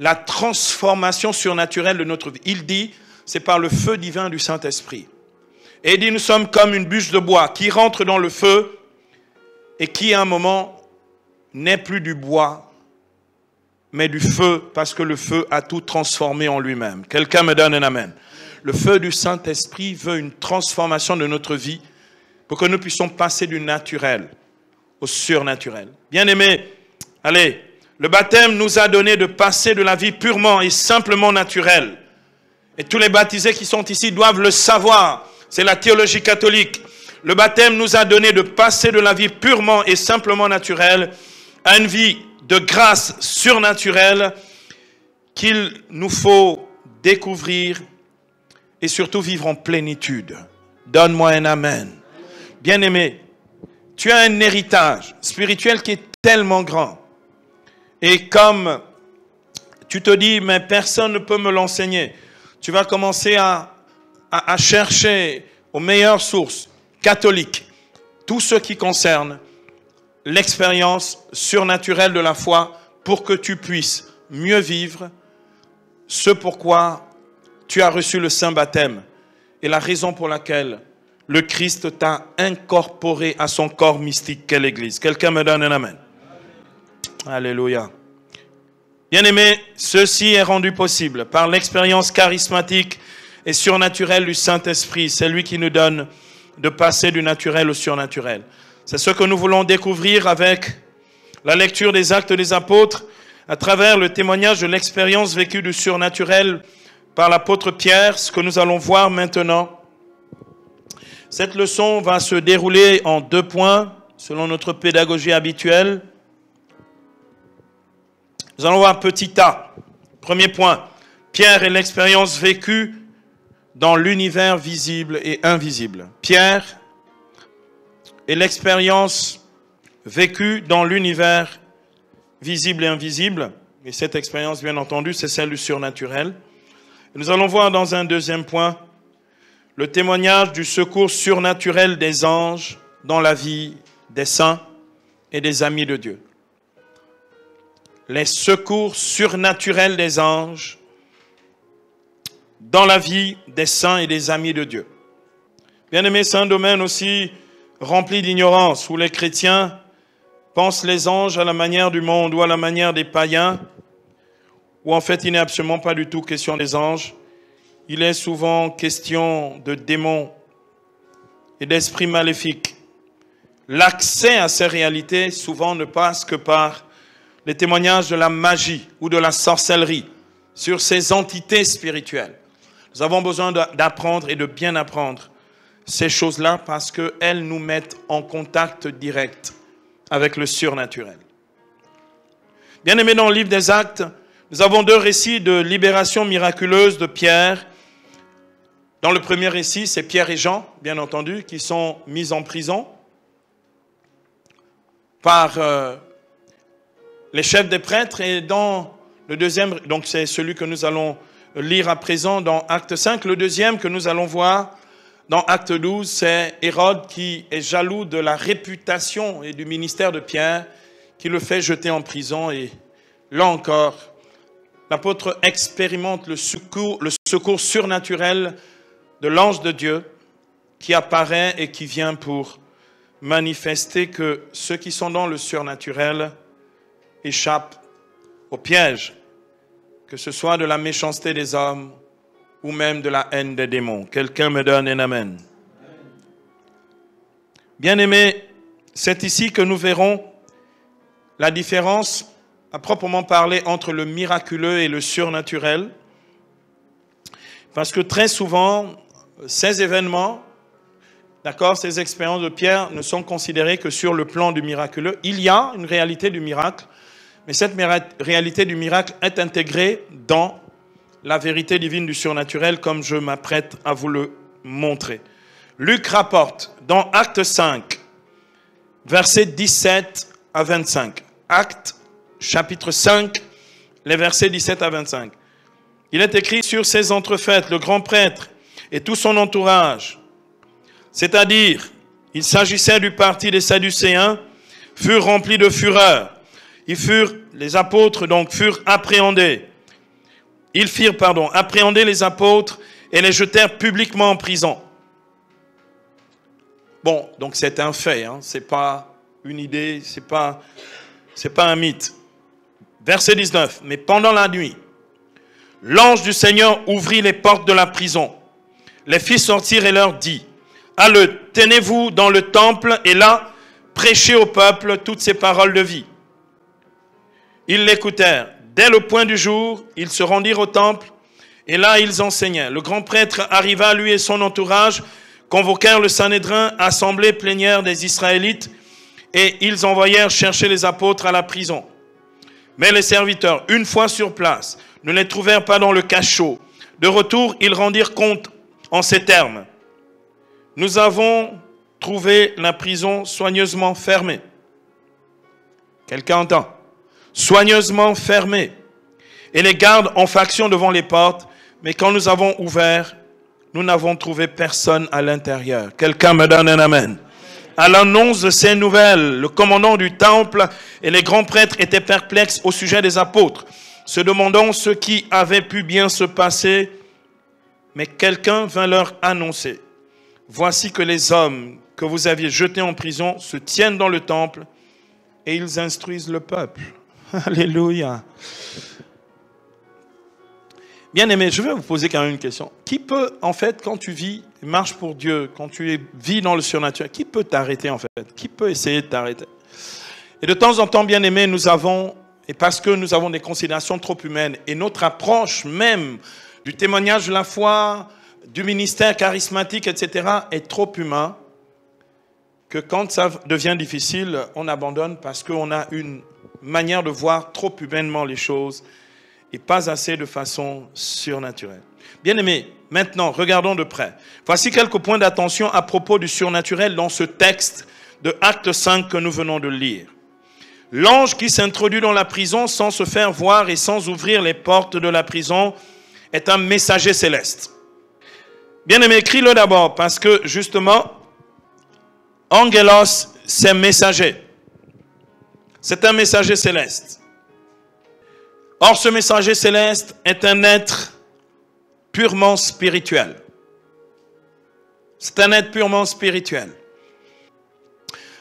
la transformation surnaturelle de notre vie. Il dit, c'est par le feu divin du Saint-Esprit. Et il dit, nous sommes comme une bûche de bois qui rentre dans le feu et qui à un moment n'est plus du bois, mais du feu, parce que le feu a tout transformé en lui-même. Quelqu'un me donne un amen. Le feu du Saint-Esprit veut une transformation de notre vie pour que nous puissions passer du naturel au surnaturel. Bien-aimés, allez, le baptême nous a donné de passer de la vie purement et simplement naturelle. Et tous les baptisés qui sont ici doivent le savoir. C'est la théologie catholique. Le baptême nous a donné de passer de la vie purement et simplement naturelle à une vie de grâce surnaturelle qu'il nous faut découvrir et surtout vivre en plénitude. Donne-moi un amen. Bien-aimé, tu as un héritage spirituel qui est tellement grand. Et comme tu te dis, mais personne ne peut me l'enseigner, tu vas commencer à chercher aux meilleures sources catholiques tout ce qui concerne l'expérience surnaturelle de la foi pour que tu puisses mieux vivre ce pourquoi tu as reçu le saint baptême et la raison pour laquelle le Christ t'a incorporé à son corps mystique qu'est l'Église. Quelqu'un me donne un amen. Alléluia. Bien-aimés, ceci est rendu possible par l'expérience charismatique et surnaturelle du Saint-Esprit. C'est lui qui nous donne de passer du naturel au surnaturel. C'est ce que nous voulons découvrir avec la lecture des Actes des Apôtres, à travers le témoignage de l'expérience vécue du surnaturel par l'apôtre Pierre, ce que nous allons voir maintenant. Cette leçon va se dérouler en 2 points, selon notre pédagogie habituelle. Nous allons voir petit a. Premier point, Pierre et l'expérience vécue dans l'univers visible et invisible. Pierre et l'expérience vécue dans l'univers visible et invisible. Et cette expérience, bien entendu, c'est celle du surnaturel. Et nous allons voir dans un 2e point le témoignage du secours surnaturel des anges dans la vie des saints et des amis de Dieu. Les secours surnaturels des anges dans la vie des saints et des amis de Dieu. Bien-aimés, c'est un domaine aussi rempli d'ignorance, où les chrétiens pensent les anges à la manière du monde ou à la manière des païens, où en fait il n'est absolument pas du tout question des anges. Il est souvent question de démons et d'esprits maléfiques. L'accès à ces réalités souvent ne passe que par les témoignages de la magie ou de la sorcellerie sur ces entités spirituelles. Nous avons besoin d'apprendre et de bien apprendre ces choses-là parce qu'elles nous mettent en contact direct avec le surnaturel. Bien aimé, dans le livre des Actes, nous avons 2 récits de libération miraculeuse de Pierre. Dans le premier récit, c'est Pierre et Jean, bien entendu, qui sont mis en prison par les chefs des prêtres. Et dans le deuxième, donc c'est celui que nous allons lire à présent dans Acte 5. Le deuxième que nous allons voir dans Acte 12, c'est Hérode qui est jaloux de la réputation et du ministère de Pierre, qui le fait jeter en prison. Et là encore, l'apôtre expérimente le secours surnaturel de l'ange de Dieu qui apparaît et qui vient pour manifester que ceux qui sont dans le surnaturel échappent au piège, que ce soit de la méchanceté des hommes ou même de la haine des démons. Quelqu'un me donne un amen. Bien-aimés, c'est ici que nous verrons la différence, à proprement parler, entre le miraculeux et le surnaturel. Parce que très souvent, ces événements, d'accord, ces expériences de Pierre ne sont considérées que sur le plan du miraculeux. Il y a une réalité du miracle, mais cette réalité du miracle est intégrée dans la vérité divine du surnaturel, comme je m'apprête à vous le montrer. Luc rapporte dans Acte 5, versets 17 à 25. Acte, chapitre 5, les versets 17 à 25. Il est écrit: sur ces entrefaites, le grand prêtre et tout son entourage, c'est-à-dire, il s'agissait du parti des Sadducéens, furent remplis de fureur. Les apôtres donc furent appréhendés. Ils firent appréhender les apôtres et les jetèrent publiquement en prison. Bon, donc c'est un fait, hein, c'est pas une idée, c'est pas un mythe. Verset 19. Mais pendant la nuit, l'ange du Seigneur ouvrit les portes de la prison. Les fit sortir et leur dit: allez, tenez-vous dans le temple et là, prêchez au peuple toutes ces paroles de vie. Ils l'écoutèrent. Dès le point du jour, ils se rendirent au temple et là, ils enseignaient. Le grand prêtre arriva, lui et son entourage, convoquèrent le Sanhédrin, assemblée plénière des Israélites, et ils envoyèrent chercher les apôtres à la prison. Mais les serviteurs, une fois sur place, ne les trouvèrent pas dans le cachot. De retour, ils rendirent compte en ces termes: nous avons trouvé la prison soigneusement fermée. Quelqu'un entend? Soigneusement fermée. Et les gardes en faction devant les portes, mais quand nous avons ouvert, nous n'avons trouvé personne à l'intérieur. Quelqu'un me donne un amen. À l'annonce de ces nouvelles, le commandant du temple et les grands prêtres étaient perplexes au sujet des apôtres, se demandant ce qui avait pu bien se passer. Mais quelqu'un vint leur annoncer: voici que les hommes que vous aviez jetés en prison se tiennent dans le temple et ils instruisent le peuple. Alléluia. Bien aimé, je vais vous poser quand même une question. Qui peut, en fait, quand tu vis, marches pour Dieu, quand tu vis dans le surnaturel, qui peut t'arrêter, en fait? Qui peut essayer de t'arrêter? Et de temps en temps, bien aimé, nous avons, et parce que nous avons des considérations trop humaines, et notre approche même du témoignage de la foi, du ministère charismatique, etc., est trop humain, que quand ça devient difficile, on abandonne parce qu'on a une manière de voir trop humainement les choses et pas assez de façon surnaturelle. Bien aimés, maintenant, regardons de près. Voici quelques points d'attention à propos du surnaturel dans ce texte de Acte 5 que nous venons de lire. L'ange qui s'introduit dans la prison sans se faire voir et sans ouvrir les portes de la prison est un messager céleste. Bien-aimé, écris-le d'abord, parce que justement, angelos, c'est messager. C'est un messager céleste. Or, ce messager céleste est un être purement spirituel. C'est un être purement spirituel.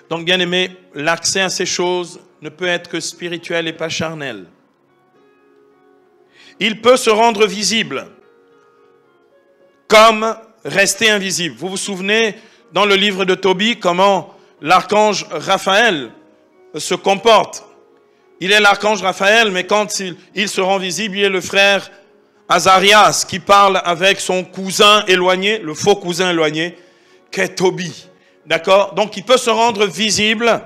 Donc, bien aimé, l'accès à ces choses ne peut être que spirituel et pas charnel. Il peut se rendre visible comme rester invisible. Vous vous souvenez dans le livre de Tobie comment l'archange Raphaël se comporte. Il est l'archange Raphaël, mais quand il se rend visible, il est le frère Azarias qui parle avec son cousin éloigné, le faux cousin éloigné, qu'est Tobie. D'accord? Donc il peut se rendre visible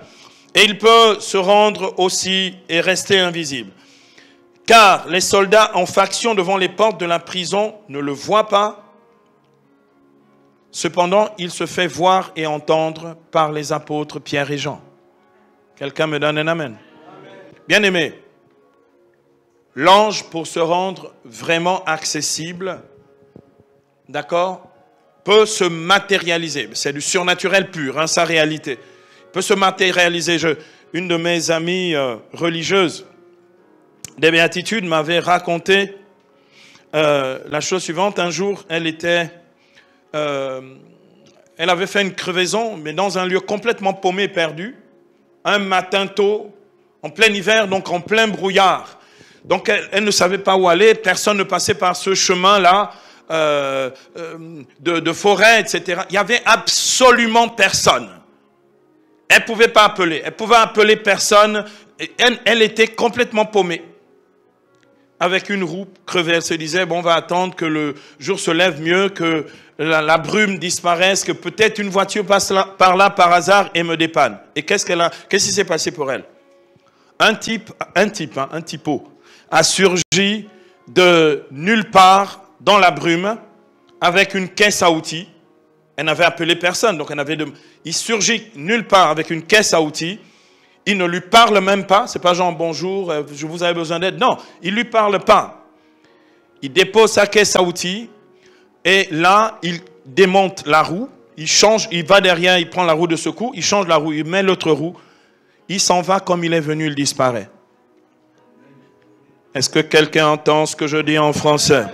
et il peut se rendre aussi et rester invisible. Car les soldats en faction devant les portes de la prison ne le voient pas. Cependant, il se fait voir et entendre par les apôtres Pierre et Jean. Quelqu'un me donne un amen. Bien-aimé, l'ange, pour se rendre vraiment accessible, d'accord, peut se matérialiser. C'est du surnaturel pur, hein, sa réalité. Il peut se matérialiser. Une de mes amies religieuses des Béatitudes m'avait raconté la chose suivante. Un jour, elle avait fait une crevaison, mais dans un lieu complètement paumé, perdu. Un matin tôt, en plein hiver, donc en plein brouillard. Donc elle ne savait pas où aller, personne ne passait par ce chemin-là, de forêt, etc. Il n'y avait absolument personne. Elle ne pouvait pas appeler, elle pouvait appeler personne. Elle était complètement paumée. Avec une roue crevée, elle se disait, bon, on va attendre que le jour se lève mieux, que la brume disparaisse, que peut-être une voiture passe par là par hasard et me dépanne. Et qu'est-ce qui s'est passé pour elle? Un typo a surgi de nulle part dans la brume avec une caisse à outils. Elle n'avait appelé personne, donc il surgit nulle part avec une caisse à outils. Il ne lui parle même pas, c'est pas genre bonjour, je vous avais besoin d'aide. Non, il ne lui parle pas. Il dépose sa caisse à outils et là, il démonte la roue, il change, il va derrière, il prend la roue de secours, il change la roue, il met l'autre roue, il s'en va comme il est venu, il disparaît. Est-ce que quelqu'un entend ce que je dis en français?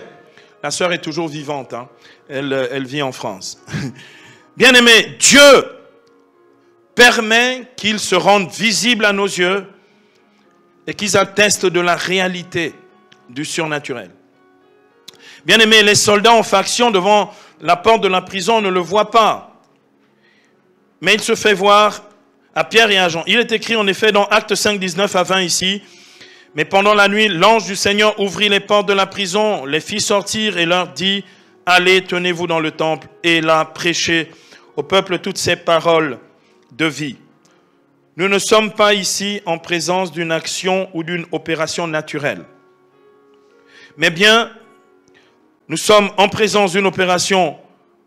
La sœur est toujours vivante, hein? Elle vit en France. Bien-aimé, Dieu permet qu'ils se rendent visibles à nos yeux et qu'ils attestent de la réalité du surnaturel. Bien-aimés, les soldats en faction devant la porte de la prison ne le voient pas. Mais il se fait voir à Pierre et à Jean. Il est écrit en effet dans Actes 5, 19 à 20 ici. Mais pendant la nuit, l'ange du Seigneur ouvrit les portes de la prison, les fit sortir et leur dit, allez, tenez-vous dans le temple et là, prêchez au peuple toutes ces paroles de vie. Nous ne sommes pas ici en présence d'une action ou d'une opération naturelle. Mais bien, nous sommes en présence d'une opération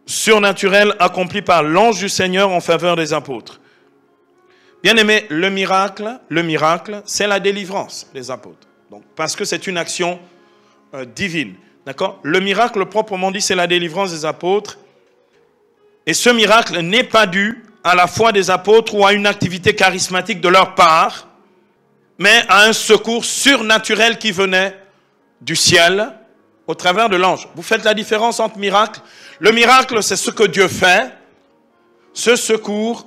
surnaturelle accomplie par l'ange du Seigneur en faveur des apôtres. Bien aimé, le miracle, c'est la délivrance des apôtres. Donc, parce que c'est une action divine. D'accord? Le miracle, proprement dit, c'est la délivrance des apôtres. Et ce miracle n'est pas dû à la foi des apôtres ou à une activité charismatique de leur part, mais à un secours surnaturel qui venait du ciel au travers de l'ange. Vous faites la différence entre miracle? Le miracle, c'est ce que Dieu fait. Ce secours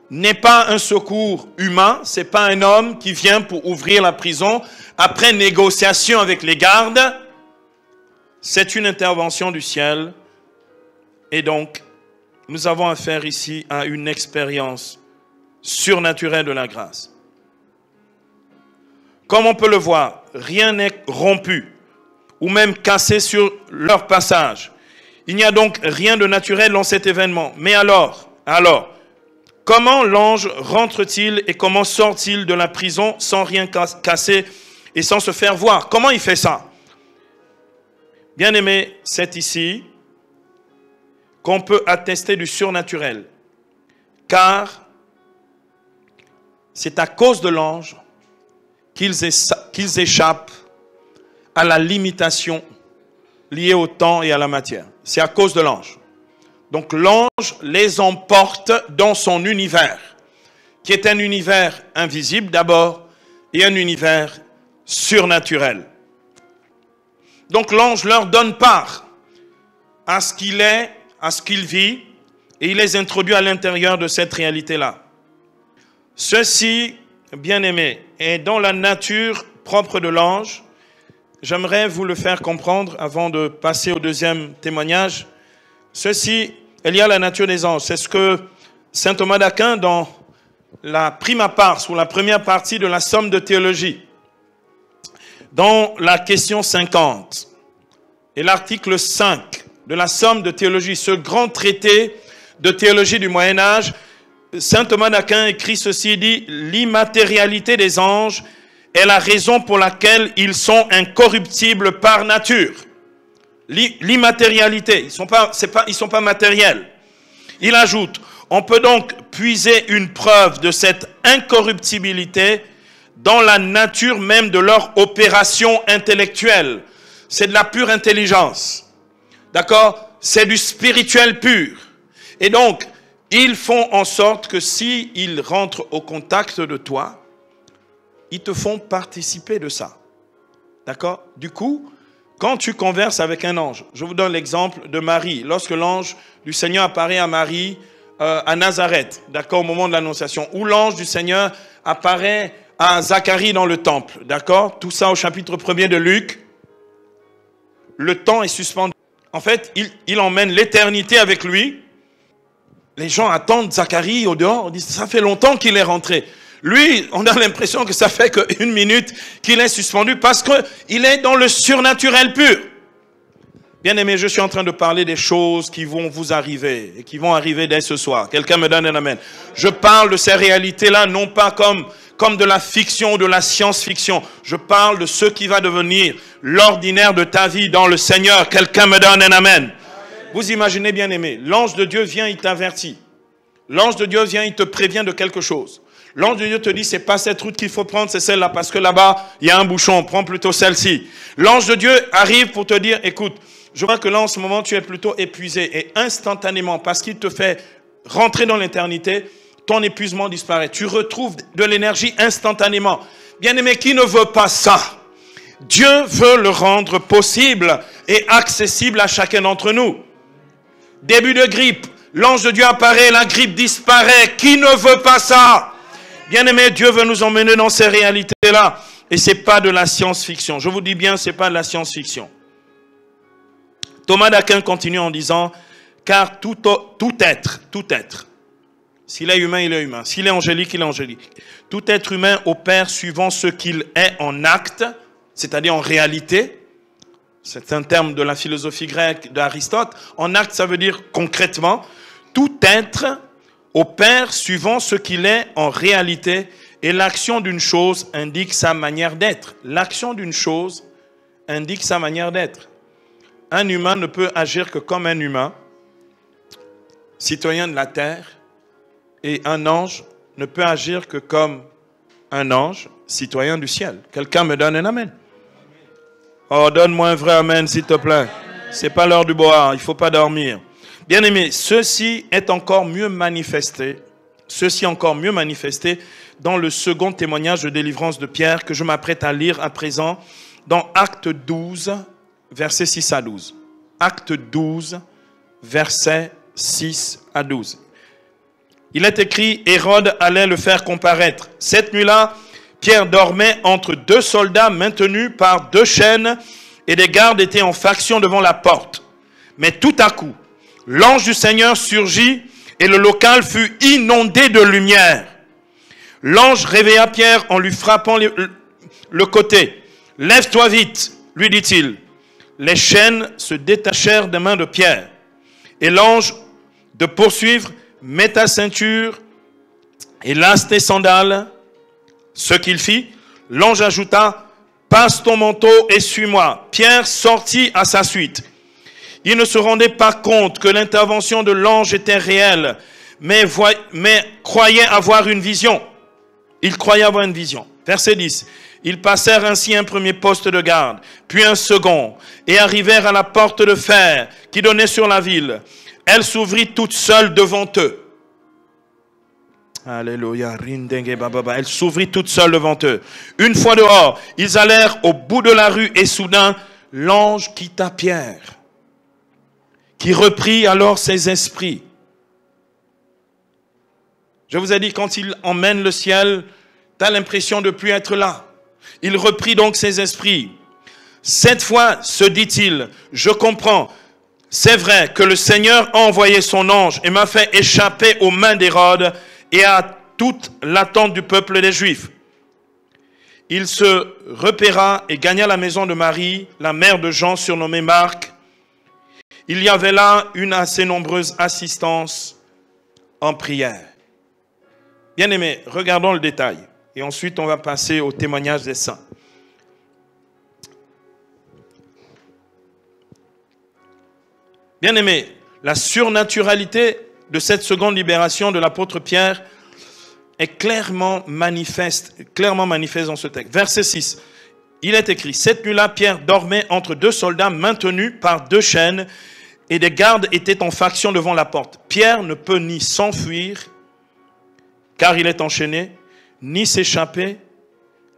n'est pas un secours humain, ce n'est pas un homme qui vient pour ouvrir la prison après négociation avec les gardes. C'est une intervention du ciel. Et donc, nous avons affaire ici à une expérience surnaturelle de la grâce. Comme on peut le voir, rien n'est rompu ou même cassé sur leur passage. Il n'y a donc rien de naturel dans cet événement. Mais alors, comment l'ange rentre-t-il et comment sort-il de la prison sans rien casser et sans se faire voir? Comment il fait ça? Bien-aimé, c'est ici qu'on peut attester du surnaturel. Car c'est à cause de l'ange qu'ils échappent à la limitation liée au temps et à la matière. C'est à cause de l'ange. Donc l'ange les emporte dans son univers, qui est un univers invisible d'abord et un univers surnaturel. Donc l'ange leur donne part à ce qu'il est, à ce qu'il vit, et il les introduit à l'intérieur de cette réalité-là. Ceci, bien-aimés, est dans la nature propre de l'ange. J'aimerais vous le faire comprendre avant de passer au deuxième témoignage. Ceci est lié à la nature des anges. C'est ce que saint Thomas d'Aquin, dans la prima pars, ou la première partie de la somme de théologie, dans la question 50 et l'article 5 de la somme de théologie, ce grand traité de théologie du Moyen-Âge, saint Thomas d'Aquin écrit ceci, il dit « L'immatérialité des anges est la raison pour laquelle ils sont incorruptibles par nature. » L'immatérialité, ils sont pas matériels. Il ajoute « On peut donc puiser une preuve de cette incorruptibilité dans la nature même de leur opération intellectuelle. » C'est de la pure intelligence. D'accord? C'est du spirituel pur. Et donc, ils font en sorte que s'ils rentrent au contact de toi, ils te font participer de ça. D'accord? Du coup, quand tu converses avec un ange, je vous donne l'exemple de Marie. Lorsque l'ange du Seigneur apparaît à Marie à Nazareth, d'accord, au moment de l'Annonciation, ou l'ange du Seigneur apparaît à Zacharie dans le temple, d'accord? Tout ça au chapitre 1er de Luc. Le temps est suspendu. En fait, il emmène l'éternité avec lui. Les gens attendent Zacharie au dehors. On dit, ça fait longtemps qu'il est rentré. Lui, on a l'impression que ça fait qu'une minute qu'il est suspendu parce qu'il est dans le surnaturel pur. Bien aimé, je suis en train de parler des choses qui vont vous arriver et qui vont arriver dès ce soir. Quelqu'un me donne un amen. Je parle de ces réalités-là, non pas comme de la fiction ou de la science-fiction. Je parle de ce qui va devenir l'ordinaire de ta vie dans le Seigneur. Quelqu'un me donne un amen. Vous imaginez, bien aimé, l'ange de Dieu vient, il t'avertit. L'ange de Dieu vient, il te prévient de quelque chose. L'ange de Dieu te dit, c'est pas cette route qu'il faut prendre, c'est celle-là, parce que là-bas, il y a un bouchon, prends plutôt celle-ci. L'ange de Dieu arrive pour te dire, écoute, je vois que là, en ce moment, tu es plutôt épuisé. Et instantanément, parce qu'il te fait rentrer dans l'éternité, ton épuisement disparaît. Tu retrouves de l'énergie instantanément. Bien-aimé, qui ne veut pas ça? Dieu veut le rendre possible et accessible à chacun d'entre nous. Début de grippe, l'ange de Dieu apparaît, la grippe disparaît. Qui ne veut pas ça? Bien-aimé, Dieu veut nous emmener dans ces réalités-là. Et ce n'est pas de la science-fiction. Je vous dis bien, ce n'est pas de la science-fiction. Thomas d'Aquin continue en disant, car tout être, s'il est humain, il est humain. S'il est angélique, il est angélique. Tout être humain opère suivant ce qu'il est en acte, c'est-à-dire en réalité. C'est un terme de la philosophie grecque d'Aristote. En acte, ça veut dire concrètement. Tout être opère suivant ce qu'il est en réalité. Et l'action d'une chose indique sa manière d'être. L'action d'une chose indique sa manière d'être. Un humain ne peut agir que comme un humain, citoyen de la terre, et un ange ne peut agir que comme un ange, citoyen du ciel. Quelqu'un me donne un amen? Oh, donne-moi un vrai amen, s'il te plaît. C'est pas l'heure du boire, il ne faut pas dormir. Bien-aimé, ceci est encore mieux manifesté. Ceci encore mieux manifesté dans le second témoignage de délivrance de Pierre que je m'apprête à lire à présent dans Acte 12, versets 6 à 12. Acte 12, versets 6 à 12. Il est écrit, Hérode allait le faire comparaître. Cette nuit-là, Pierre dormait entre deux soldats maintenus par deux chaînes et des gardes étaient en faction devant la porte. Mais tout à coup, l'ange du Seigneur surgit et le local fut inondé de lumière. L'ange réveilla Pierre en lui frappant le côté. « Lève-toi vite » lui dit-il. Les chaînes se détachèrent des mains de Pierre. Et l'ange de poursuivre, mets ta ceinture et lasse tes sandales. Ce qu'il fit, l'ange ajouta, passe ton manteau et suis-moi. Pierre sortit à sa suite. Il ne se rendait pas compte que l'intervention de l'ange était réelle, mais croyait avoir une vision. Il croyait avoir une vision. Verset 10. Ils passèrent ainsi un premier poste de garde, puis un second, et arrivèrent à la porte de fer qui donnait sur la ville. Elle s'ouvrit toute seule devant eux. Alléluia. Elle s'ouvrit toute seule devant eux. Une fois dehors, ils allèrent au bout de la rue et soudain, l'ange quitta Pierre, qui reprit alors ses esprits. Je vous ai dit, quand il emmène le ciel, tu as l'impression de ne plus être là. Il reprit donc ses esprits. Cette fois, se dit-il, je comprends. C'est vrai que le Seigneur a envoyé son ange et m'a fait échapper aux mains d'Hérode et à toute l'attente du peuple des Juifs. Il se repéra et gagna la maison de Marie, la mère de Jean, surnommée Marc. Il y avait là une assez nombreuse assistance en prière. Bien-aimés, regardons le détail. Et ensuite, on va passer au témoignage des saints. Bien-aimés, la surnaturalité de cette seconde libération de l'apôtre Pierre est clairement manifeste dans ce texte. Verset 6, il est écrit, « Cette nuit-là, Pierre dormait entre deux soldats maintenus par deux chaînes et des gardes étaient en faction devant la porte. Pierre ne peut ni s'enfuir, car il est enchaîné, ni s'échapper,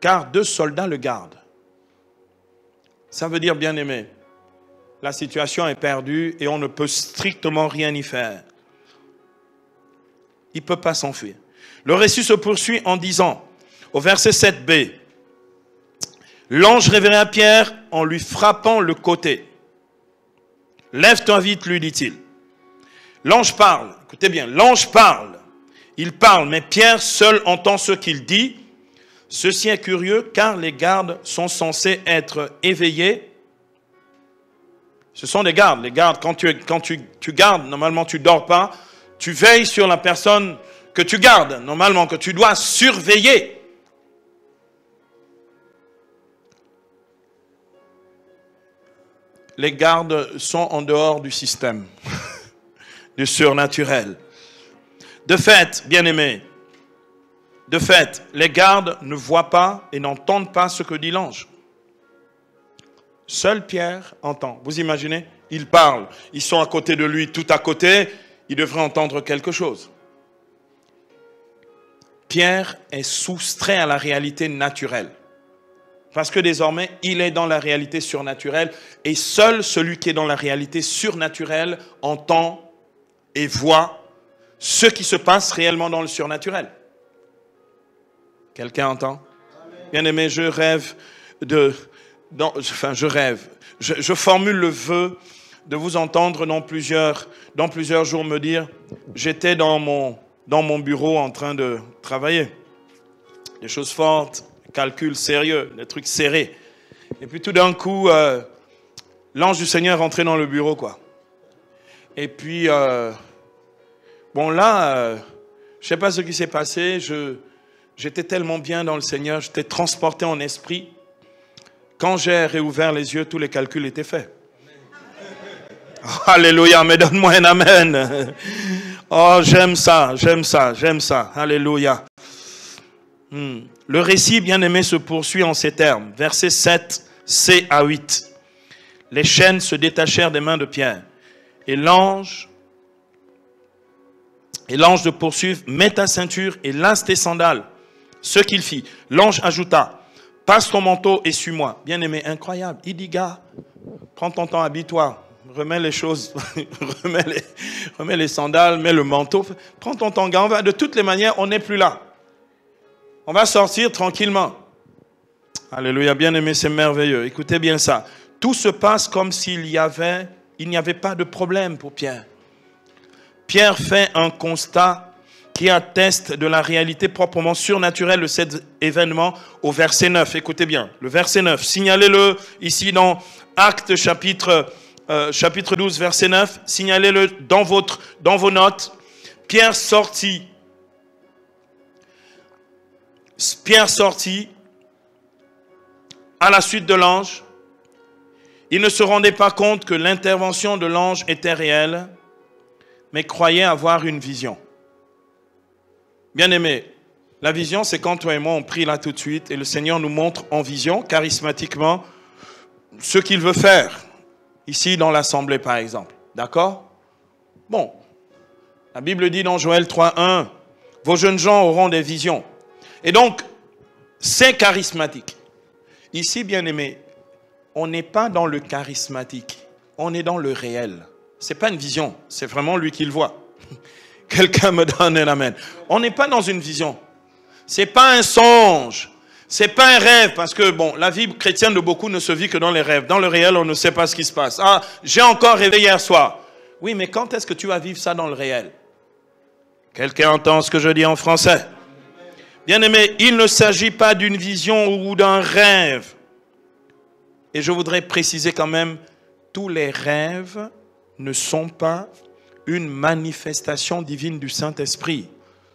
car deux soldats le gardent. » Ça veut dire, bien-aimé, la situation est perdue et on ne peut strictement rien y faire. Il ne peut pas s'enfuir. Le récit se poursuit en disant, au verset 7b, « L'ange réveilla Pierre en lui frappant le côté. « Lève-toi vite, lui dit-il. » L'ange parle, écoutez bien, l'ange parle. Il parle, mais Pierre seul entend ce qu'il dit. Ceci est curieux, car les gardes sont censés être éveillés. Ce sont des gardes. Les gardes, quand tu gardes, normalement tu ne dors pas. Tu veilles sur la personne que tu gardes, normalement, que tu dois surveiller. Les gardes sont en dehors du système, du surnaturel. De fait, bien-aimés, de fait, les gardes ne voient pas et n'entendent pas ce que dit l'ange. Seul Pierre entend. Vous imaginez? Il parle. Ils sont à côté de lui, tout à côté. Il devrait entendre quelque chose. Pierre est soustrait à la réalité naturelle. Parce que désormais, il est dans la réalité surnaturelle. Et seul celui qui est dans la réalité surnaturelle entend et voit ce qui se passe réellement dans le surnaturel. Quelqu'un entend? Bien-aimé, je formule le vœu de vous entendre dans plusieurs jours me dire, j'étais dans mon bureau en train de travailler. Des choses fortes, des calculs sérieux, des trucs serrés. Et puis tout d'un coup, l'ange du Seigneur rentrait dans le bureau, quoi. Et puis, bon là, je ne sais pas ce qui s'est passé, j'étais tellement bien dans le Seigneur, j'étais transporté en esprit. Quand j'ai réouvert les yeux, tous les calculs étaient faits. Oh, alléluia, mais donne-moi un amen. Oh, j'aime ça. Alléluia. Le récit, bien-aimé, se poursuit en ces termes. Versets 7c à 8. Les chaînes se détachèrent des mains de Pierre. Et l'ange de poursuivre, mets ta ceinture et lasse tes sandales. Ce qu'il fit. L'ange ajouta, passe ton manteau et suis-moi. Bien-aimé, incroyable. Il dit, gars, prends ton temps, habille-toi. Remets les choses, remets les sandales, mets le manteau. Prends ton temps, gars. De toutes les manières, on n'est plus là. On va sortir tranquillement. Alléluia, bien-aimé, c'est merveilleux. Écoutez bien ça. Tout se passe comme s'il n'y avait pas de problème pour Pierre. Pierre fait un constat qui atteste de la réalité proprement surnaturelle de cet événement au verset 9. Écoutez bien, le verset 9. Signalez-le ici dans Actes chapitre 12, verset 9. Signalez-le dans vos notes. Pierre sortit à la suite de l'ange. Il ne se rendait pas compte que l'intervention de l'ange était réelle, mais croyait avoir une vision. Bien-aimé, la vision, c'est quand toi et moi, on prie là tout de suite et le Seigneur nous montre en vision, charismatiquement, ce qu'il veut faire. Ici, dans l'assemblée, par exemple. D'accord? Bon, la Bible dit dans Joël 3:1, vos jeunes gens auront des visions. Et donc, c'est charismatique. Ici, bien aimé, on n'est pas dans le charismatique, on est dans le réel. Ce n'est pas une vision, c'est vraiment lui qui le voit. Quelqu'un me donne un amen. On n'est pas dans une vision. Ce n'est pas un songe. Ce n'est pas un rêve. Parce que, bon, la vie chrétienne de beaucoup ne se vit que dans les rêves. Dans le réel, on ne sait pas ce qui se passe. Ah, j'ai encore rêvé hier soir. Oui, mais quand est-ce que tu vas vivre ça dans le réel? Quelqu'un entend ce que je dis en français? Bien-aimé, il ne s'agit pas d'une vision ou d'un rêve. Et je voudrais préciser quand même, tous les rêves ne sont pas une manifestation divine du Saint-Esprit.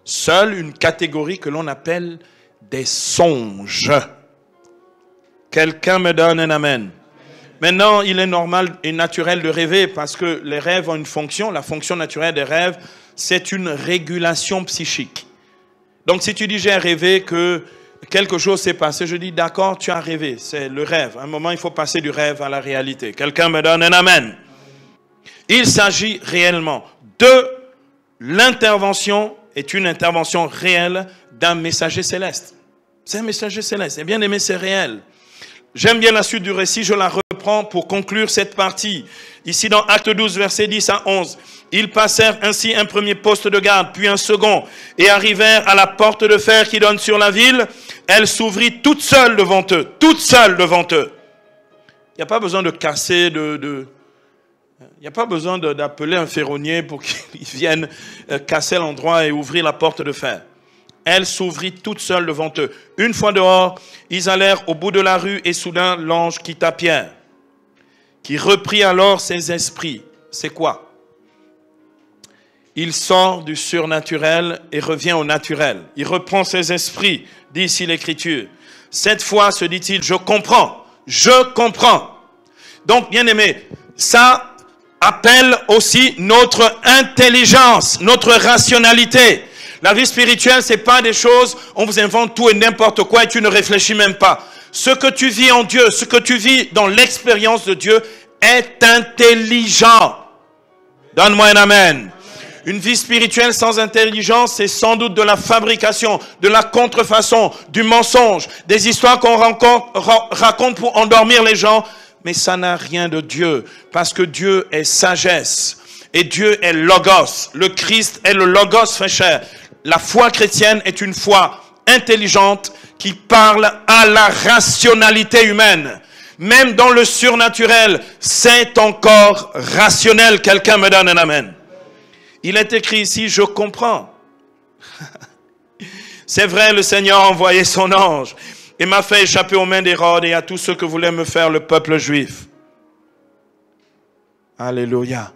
Seule une catégorie que l'on appelle des songes. Quelqu'un me donne un amen. Maintenant, il est normal et naturel de rêver parce que les rêves ont une fonction. La fonction naturelle des rêves, c'est une régulation psychique. Donc, si tu dis j'ai rêvé que quelque chose s'est passé, je dis d'accord, tu as rêvé. C'est le rêve. À un moment, il faut passer du rêve à la réalité. Quelqu'un me donne un amen. Il s'agit réellement de l'intervention, est une intervention réelle d'un messager céleste. C'est un messager céleste. Et bien aimé, c'est réel. J'aime bien la suite du récit, je la reprends pour conclure cette partie. Ici dans Acte 12, versets 10 à 11. Ils passèrent ainsi un premier poste de garde, puis un second, et arrivèrent à la porte de fer qui donne sur la ville. Elle s'ouvrit toute seule devant eux. Toute seule devant eux. Il n'y a pas besoin de casser, il n'y a pas besoin d'appeler un ferronnier pour qu'il vienne casser l'endroit et ouvrir la porte de fer. Elle s'ouvrit toute seule devant eux. Une fois dehors, ils allèrent au bout de la rue et soudain l'ange quitta Pierre, qui reprit alors ses esprits. C'est quoi? Il sort du surnaturel et revient au naturel. Il reprend ses esprits, dit ici l'Écriture. Cette fois, se dit-il, je comprends. Je comprends. Donc, bien aimé, ça appelle aussi notre intelligence, notre rationalité. La vie spirituelle, c'est pas des choses, on vous invente tout et n'importe quoi et tu ne réfléchis même pas. Ce que tu vis en Dieu, ce que tu vis dans l'expérience de Dieu est intelligent. Donne-moi un amen. Une vie spirituelle sans intelligence, c'est sans doute de la fabrication, de la contrefaçon, du mensonge, des histoires qu'on raconte pour endormir les gens. Mais ça n'a rien de Dieu, parce que Dieu est sagesse, et Dieu est logos. Le Christ est le logos, frère cher. La foi chrétienne est une foi intelligente qui parle à la rationalité humaine. Même dans le surnaturel, c'est encore rationnel. Quelqu'un me donne un amen. Il est écrit ici, je comprends. C'est vrai, le Seigneur a envoyé son ange et m'a fait échapper aux mains d'Hérode et à tous ceux que voulait me faire le peuple juif. Alléluia.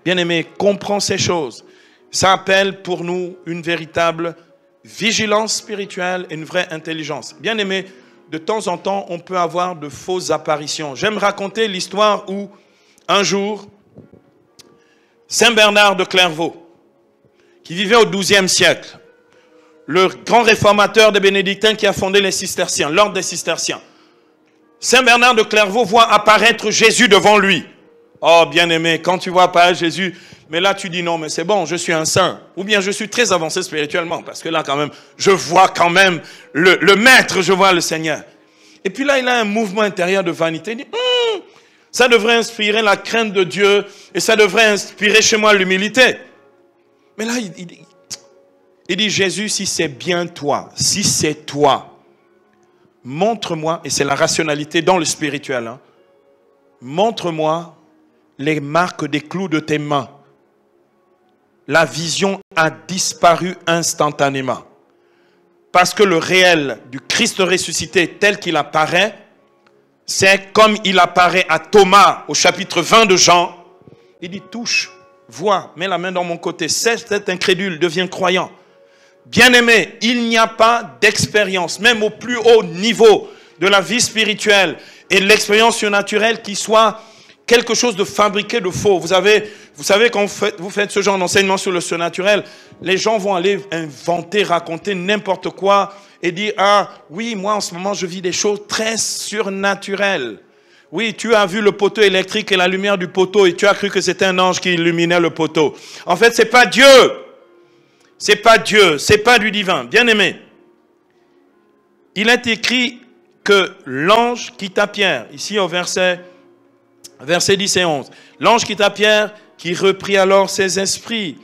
Bien-aimé, comprends ces choses. Ça appelle pour nous une véritable vigilance spirituelle et une vraie intelligence. Bien-aimé, de temps en temps, on peut avoir de fausses apparitions. J'aime raconter l'histoire où, un jour, Saint Bernard de Clairvaux, qui vivait au XIIe siècle, le grand réformateur des bénédictins qui a fondé les cisterciens, l'ordre des cisterciens. Saint Bernard de Clairvaux voit apparaître Jésus devant lui. Oh, bien-aimé, quand tu vois apparaître Jésus, mais là tu dis non, mais c'est bon, je suis un saint. Ou bien je suis très avancé spirituellement, parce que là quand même, je vois quand même le maître, je vois le Seigneur. Et puis là, il a un mouvement intérieur de vanité. Il dit, ça devrait inspirer la crainte de Dieu, et ça devrait inspirer chez moi l'humilité. Mais là, il dit, Jésus, si c'est bien toi, si c'est toi, montre-moi, et c'est la rationalité dans le spirituel, hein, montre-moi les marques des clous de tes mains. La vision a disparu instantanément. Parce que le réel du Christ ressuscité tel qu'il apparaît, c'est comme il apparaît à Thomas au chapitre 20 de Jean. Il dit, touche, vois, mets la main dans mon côté, cet incrédule devient croyant. Bien-aimé, il n'y a pas d'expérience, même au plus haut niveau de la vie spirituelle et de l'expérience surnaturelle qui soit quelque chose de fabriqué de faux. Vous savez, quand vous faites ce genre d'enseignement sur le surnaturel, les gens vont aller inventer, raconter n'importe quoi et dire, ah oui, moi en ce moment je vis des choses très surnaturelles. Oui, tu as vu le poteau électrique et la lumière du poteau et tu as cru que c'était un ange qui illuminait le poteau. En fait, ce n'est pas Dieu. Ce n'est pas Dieu, ce n'est pas du divin. Bien-aimé, il est écrit que l'ange quitta Pierre, ici au verset 10 et 11. L'ange quitta Pierre qui reprit alors ses esprits.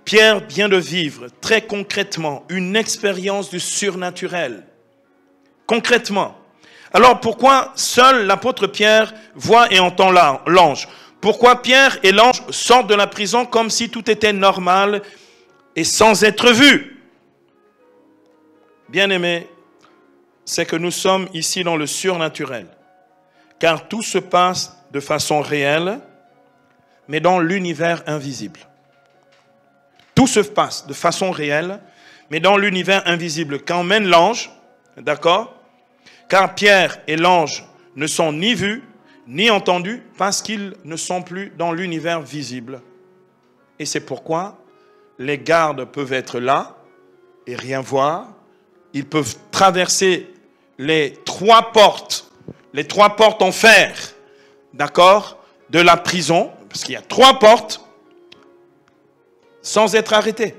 Pierre vient de vivre très concrètement une expérience du surnaturel. Concrètement. Alors pourquoi seul l'apôtre Pierre voit et entend l'ange? Pourquoi Pierre et l'ange sortent de la prison comme si tout était normal et sans être vu? Bien-aimé, c'est que nous sommes ici dans le surnaturel. Car tout se passe de façon réelle, mais dans l'univers invisible. Tout se passe de façon réelle, mais dans l'univers invisible. Quand mène l'ange, d'accord? Car Pierre et l'ange ne sont ni vus, ni entendus, parce qu'ils ne sont plus dans l'univers visible. Et c'est pourquoi les gardes peuvent être là et rien voir. Ils peuvent traverser les trois portes en fer, d'accord, de la prison, parce qu'il y a 3 portes, sans être arrêtés.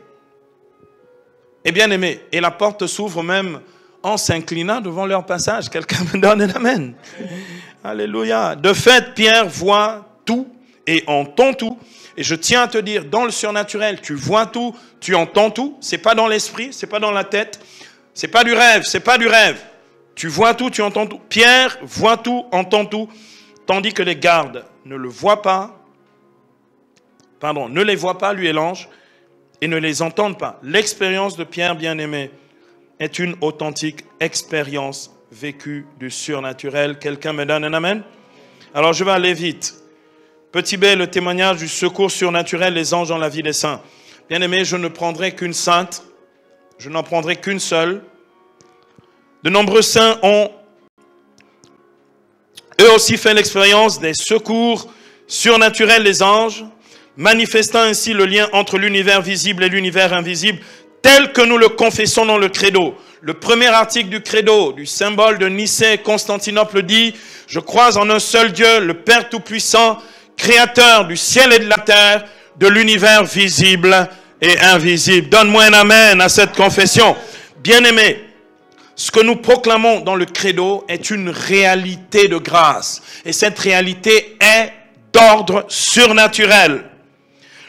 Et bien aimé, et la porte s'ouvre même en s'inclinant devant leur passage. Quelqu'un me donne un amen. Alléluia. De fait, Pierre voit tout et entend tout. Et je tiens à te dire, dans le surnaturel, tu vois tout, tu entends tout. C'est pas dans l'esprit, c'est pas dans la tête, c'est pas du rêve, c'est pas du rêve. Tu vois tout, tu entends tout. Pierre voit tout, entend tout, tandis que les gardes ne le voient pas, ne les voient pas, lui et l'ange, et ne les entendent pas. L'expérience de Pierre, bien-aimé, est une authentique expérience vécue du surnaturel. Quelqu'un me donne un amen? Alors je vais aller vite. Petit B, le témoignage du secours surnaturel, les anges dans la vie des saints. Bien-aimé, je ne prendrai qu'une sainte, je n'en prendrai qu'une seule. De nombreux saints ont eux aussi fait l'expérience des secours surnaturels des anges, manifestant ainsi le lien entre l'univers visible et l'univers invisible, tel que nous le confessons dans le credo. Le premier article du credo, du symbole de Nicée, Constantinople dit « Je crois en un seul Dieu, le Père Tout-Puissant, Créateur du ciel et de la terre, de l'univers visible et invisible. » Donne-moi un amen à cette confession. Bien-aimés, ce que nous proclamons dans le credo est une réalité de grâce. Et cette réalité est d'ordre surnaturel.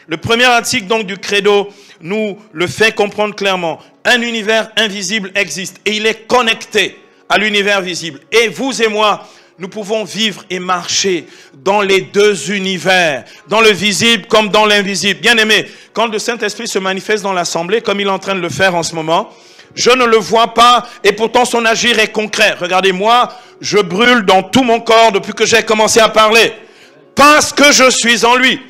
Le premier article donc du credo nous le fait comprendre clairement. Un univers invisible existe et il est connecté à l'univers visible. Et vous et moi, nous pouvons vivre et marcher dans les deux univers, dans le visible comme dans l'invisible. Bien aimé, quand le Saint-Esprit se manifeste dans l'assemblée, comme il est en train de le faire en ce moment, je ne le vois pas et pourtant son agir est concret. Regardez-moi, je brûle dans tout mon corps depuis que j'ai commencé à parler. Parce que je suis en lui.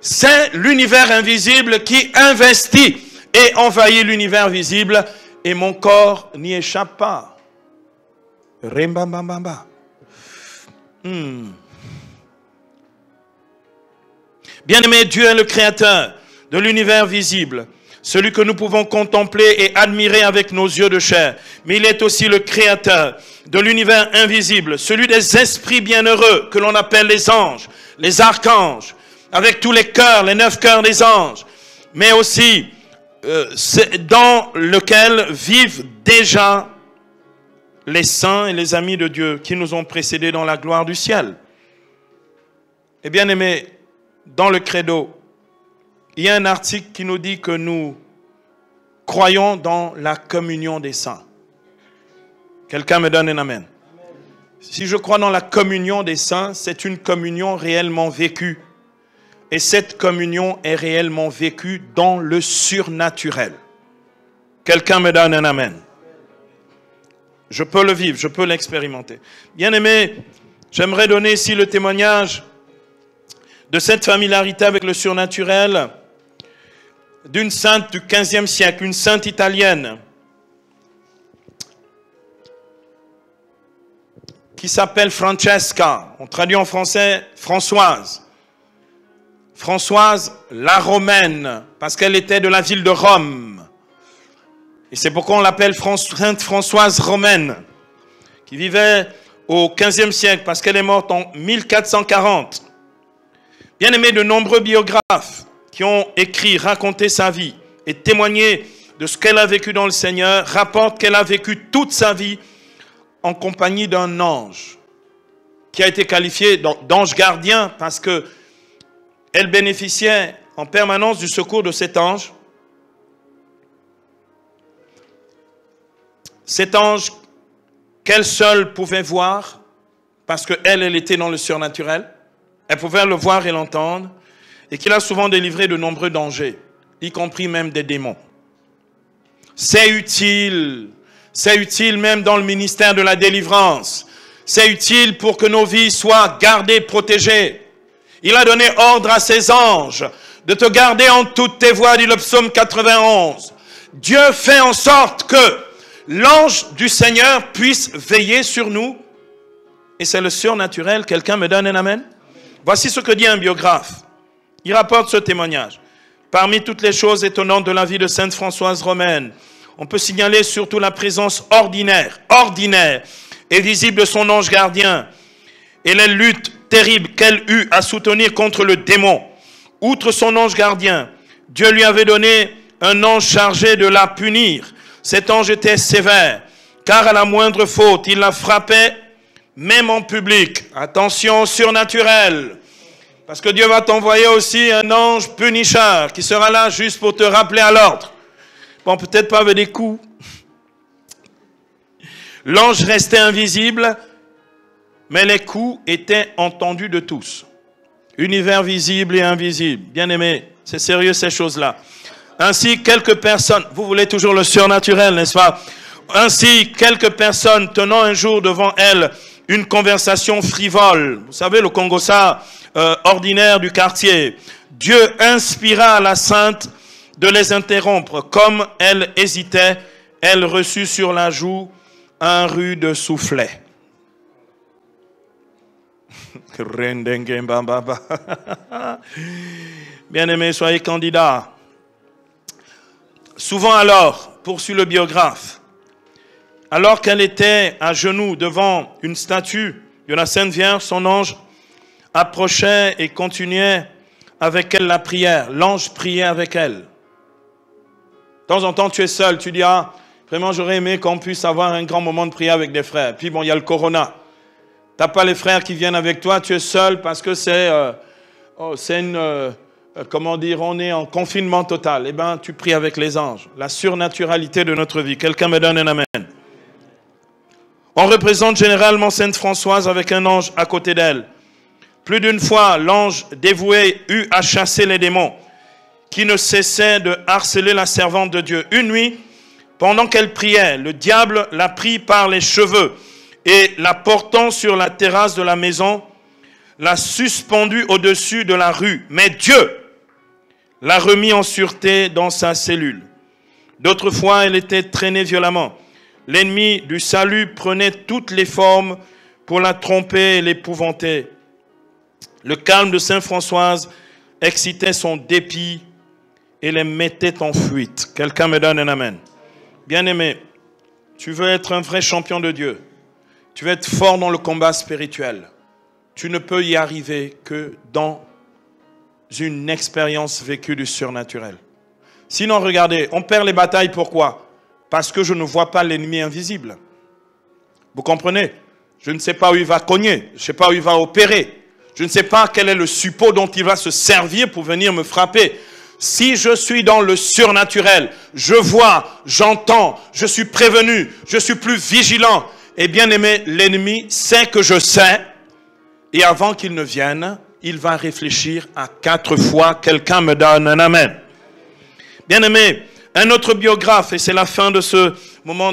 C'est l'univers invisible qui investit et envahit l'univers visible et mon corps n'y échappe pas. Rimbambambamba. Bien-aimé, Dieu est le créateur de l'univers visible, celui que nous pouvons contempler et admirer avec nos yeux de chair. Mais il est aussi le créateur de l'univers invisible, celui des esprits bienheureux que l'on appelle les anges, les archanges, avec tous les cœurs, les 9 cœurs des anges, mais aussi dans lequel vivent déjà les saints et les amis de Dieu qui nous ont précédés dans la gloire du ciel. Et bien aimé, dans le credo, il y a un article qui nous dit que nous croyons dans la communion des saints. Quelqu'un me donne un amen. Si je crois dans la communion des saints, c'est une communion réellement vécue. Et cette communion est réellement vécue dans le surnaturel. Quelqu'un me donne un amen. Je peux le vivre, je peux l'expérimenter. Bien-aimé, j'aimerais donner ici le témoignage de cette familiarité avec le surnaturel d'une sainte du XVe siècle, une sainte italienne qui s'appelle Francesca. On traduit en français Françoise. Françoise la Romaine, parce qu'elle était de la ville de Rome. Et c'est pourquoi on l'appelle Sainte Françoise Romaine, qui vivait au XVe siècle, parce qu'elle est morte en 1440. Bien aimé, de nombreux biographes qui ont écrit, raconté sa vie et témoigné de ce qu'elle a vécu dans le Seigneur, rapportent qu'elle a vécu toute sa vie en compagnie d'un ange, qui a été qualifié d'ange gardien, parce que elle bénéficiait en permanence du secours de cet ange. Cet ange qu'elle seule pouvait voir, parce qu'elle était dans le surnaturel. Elle pouvait le voir et l'entendre, et qu'il a souvent délivré de nombreux dangers, y compris même des démons. C'est utile même dans le ministère de la délivrance. C'est utile pour que nos vies soient gardées, protégées. Il a donné ordre à ses anges de te garder en toutes tes voies, dit le psaume 91. Dieu fait en sorte que l'ange du Seigneur puisse veiller sur nous. Et c'est le surnaturel. Quelqu'un me donne un amen? Voici ce que dit un biographe. Il rapporte ce témoignage. Parmi toutes les choses étonnantes de la vie de Sainte Françoise Romaine, on peut signaler surtout la présence ordinaire et visible de son ange gardien et les luttes terribles qu'elle eut à soutenir contre le démon. Outre son ange gardien, Dieu lui avait donné un ange chargé de la punir. Cet ange était sévère, car à la moindre faute, il la frappait, même en public. Attention, surnaturel. Parce que Dieu va t'envoyer aussi un ange punisseur qui sera là juste pour te rappeler à l'ordre. Bon, peut-être pas avec des coups. L'ange restait invisible, mais les coups étaient entendus de tous. Univers visible et invisible. Bien aimé, c'est sérieux ces choses-là. Ainsi, quelques personnes, vous voulez toujours le surnaturel, n'est-ce pas? Ainsi, quelques personnes tenant un jour devant elles une conversation frivole. Vous savez, le Congossa ordinaire du quartier. Dieu inspira à la sainte de les interrompre. Comme elle hésitait, elle reçut sur la joue un rude soufflet. Bien-aimés, soyez candidats. Souvent alors, poursuit le biographe, alors qu'elle était à genoux devant une statue de la Sainte Vierge, son ange approchait et continuait avec elle la prière. L'ange priait avec elle. De temps en temps, tu es seul, tu dis, ah, vraiment j'aurais aimé qu'on puisse avoir un grand moment de prière avec des frères. Puis bon, il y a le corona. Tu n'as pas les frères qui viennent avec toi, tu es seul parce que c'est comment dire, on est en confinement total. Eh bien, tu pries avec les anges. La surnaturalité de notre vie. Quelqu'un me donne un amen. On représente généralement Sainte Françoise avec un ange à côté d'elle. Plus d'une fois, l'ange dévoué eut à chasser les démons qui ne cessaient de harceler la servante de Dieu. Une nuit, pendant qu'elle priait, le diable la prit par les cheveux et la portant sur la terrasse de la maison, l'a suspendue au-dessus de la rue. Mais Dieu l'a remis en sûreté dans sa cellule. D'autres fois, elle était traînée violemment. L'ennemi du salut prenait toutes les formes pour la tromper et l'épouvanter. Le calme de Sainte Françoise excitait son dépit et les mettait en fuite. Quelqu'un me donne un amen. Bien-aimé, tu veux être un vrai champion de Dieu. Tu veux être fort dans le combat spirituel. Tu ne peux y arriver que dans une expérience vécue du surnaturel. Sinon, regardez, on perd les batailles, pourquoi? Parce que je ne vois pas l'ennemi invisible. Vous comprenez? Je ne sais pas où il va cogner, je ne sais pas où il va opérer. Je ne sais pas quel est le suppôt dont il va se servir pour venir me frapper. Si je suis dans le surnaturel, je vois, j'entends, je suis prévenu, je suis plus vigilant. Et bien aimé, l'ennemi sait que je sais. Et avant qu'il ne vienne, il va réfléchir à 4 fois. Quelqu'un me donne un amen. Bien aimé, un autre biographe, et c'est la fin de ce moment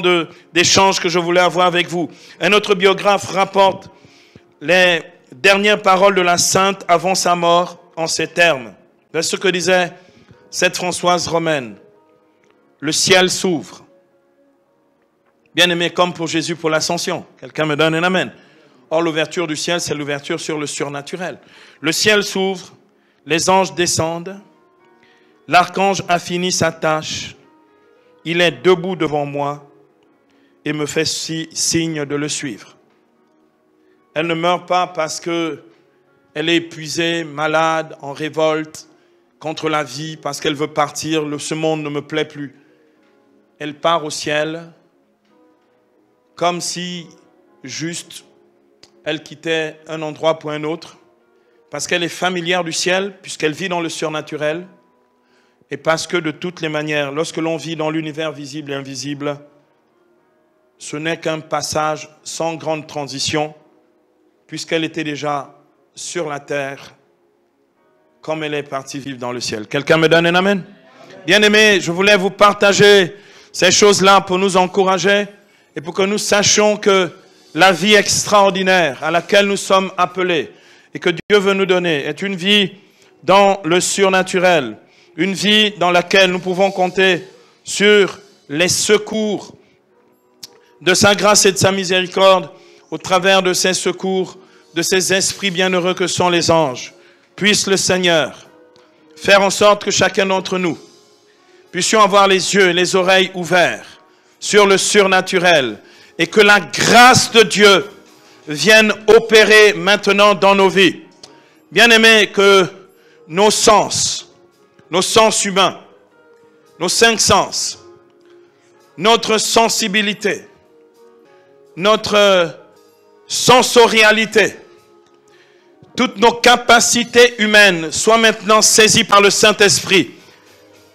d'échange que je voulais avoir avec vous. Un autre biographe rapporte les dernières paroles de la sainte avant sa mort en ces termes. C'est ce que disait Sainte Françoise Romaine. Le ciel s'ouvre. Bien aimé, comme pour Jésus pour l'ascension. Quelqu'un me donne un amen. Or, l'ouverture du ciel, c'est l'ouverture sur le surnaturel. Le ciel s'ouvre, les anges descendent, l'archange a fini sa tâche, il est debout devant moi et me fait signe de le suivre. Elle ne meurt pas parce qu'elle est épuisée, malade, en révolte contre la vie, parce qu'elle veut partir, ce monde ne me plaît plus. Elle part au ciel comme si, juste, elle quittait un endroit pour un autre, parce qu'elle est familière du ciel, puisqu'elle vit dans le surnaturel, et parce que de toutes les manières, lorsque l'on vit dans l'univers visible et invisible, ce n'est qu'un passage sans grande transition, puisqu'elle était déjà sur la terre, comme elle est partie vivre dans le ciel. Quelqu'un me donne un amen? Bien-aimés, je voulais vous partager ces choses-là pour nous encourager et pour que nous sachions que la vie extraordinaire à laquelle nous sommes appelés et que Dieu veut nous donner est une vie dans le surnaturel, une vie dans laquelle nous pouvons compter sur les secours de sa grâce et de sa miséricorde au travers de ces secours, de ces esprits bienheureux que sont les anges. Puisse le Seigneur faire en sorte que chacun d'entre nous puissions avoir les yeux et les oreilles ouverts sur le surnaturel et que la grâce de Dieu vienne opérer maintenant dans nos vies. Bien-aimés, que nos sens humains, nos 5 sens, notre sensibilité, notre sensorialité, toutes nos capacités humaines soient maintenant saisies par le Saint-Esprit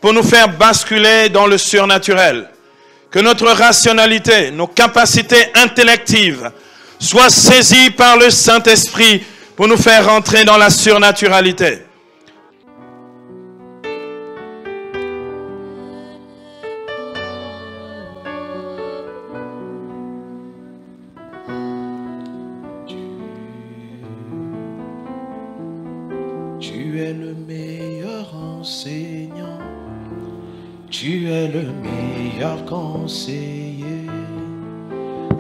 pour nous faire basculer dans le surnaturel. Que notre rationalité, nos capacités intellectives soient saisies par le Saint-Esprit pour nous faire rentrer dans la surnaturalité. Tu es le meilleur enseignant, tu es le meilleur conseiller.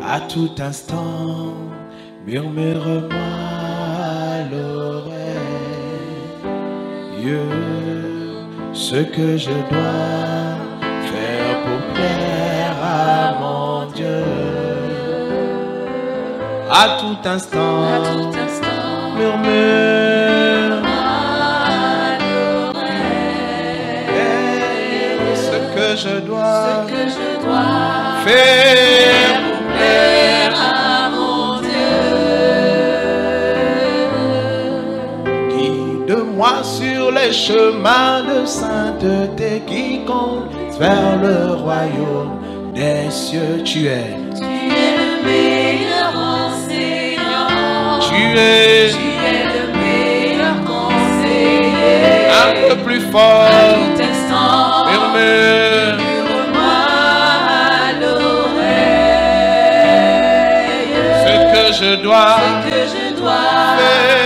À tout instant, murmure-moi à l'oreille ce que je dois faire pour plaire à mon Dieu. À tout instant, murmure à l'oreille ce que je dois faire pour plaire à mon Dieu. Guide-moi sur les chemins de sainteté qui conduisent vers le royaume des cieux. Tu es le meilleur enseignant. Tu es le meilleur conseiller. Un peu plus fort. À tout instant. Murmure-moi à l'oreille ce que je dois faire.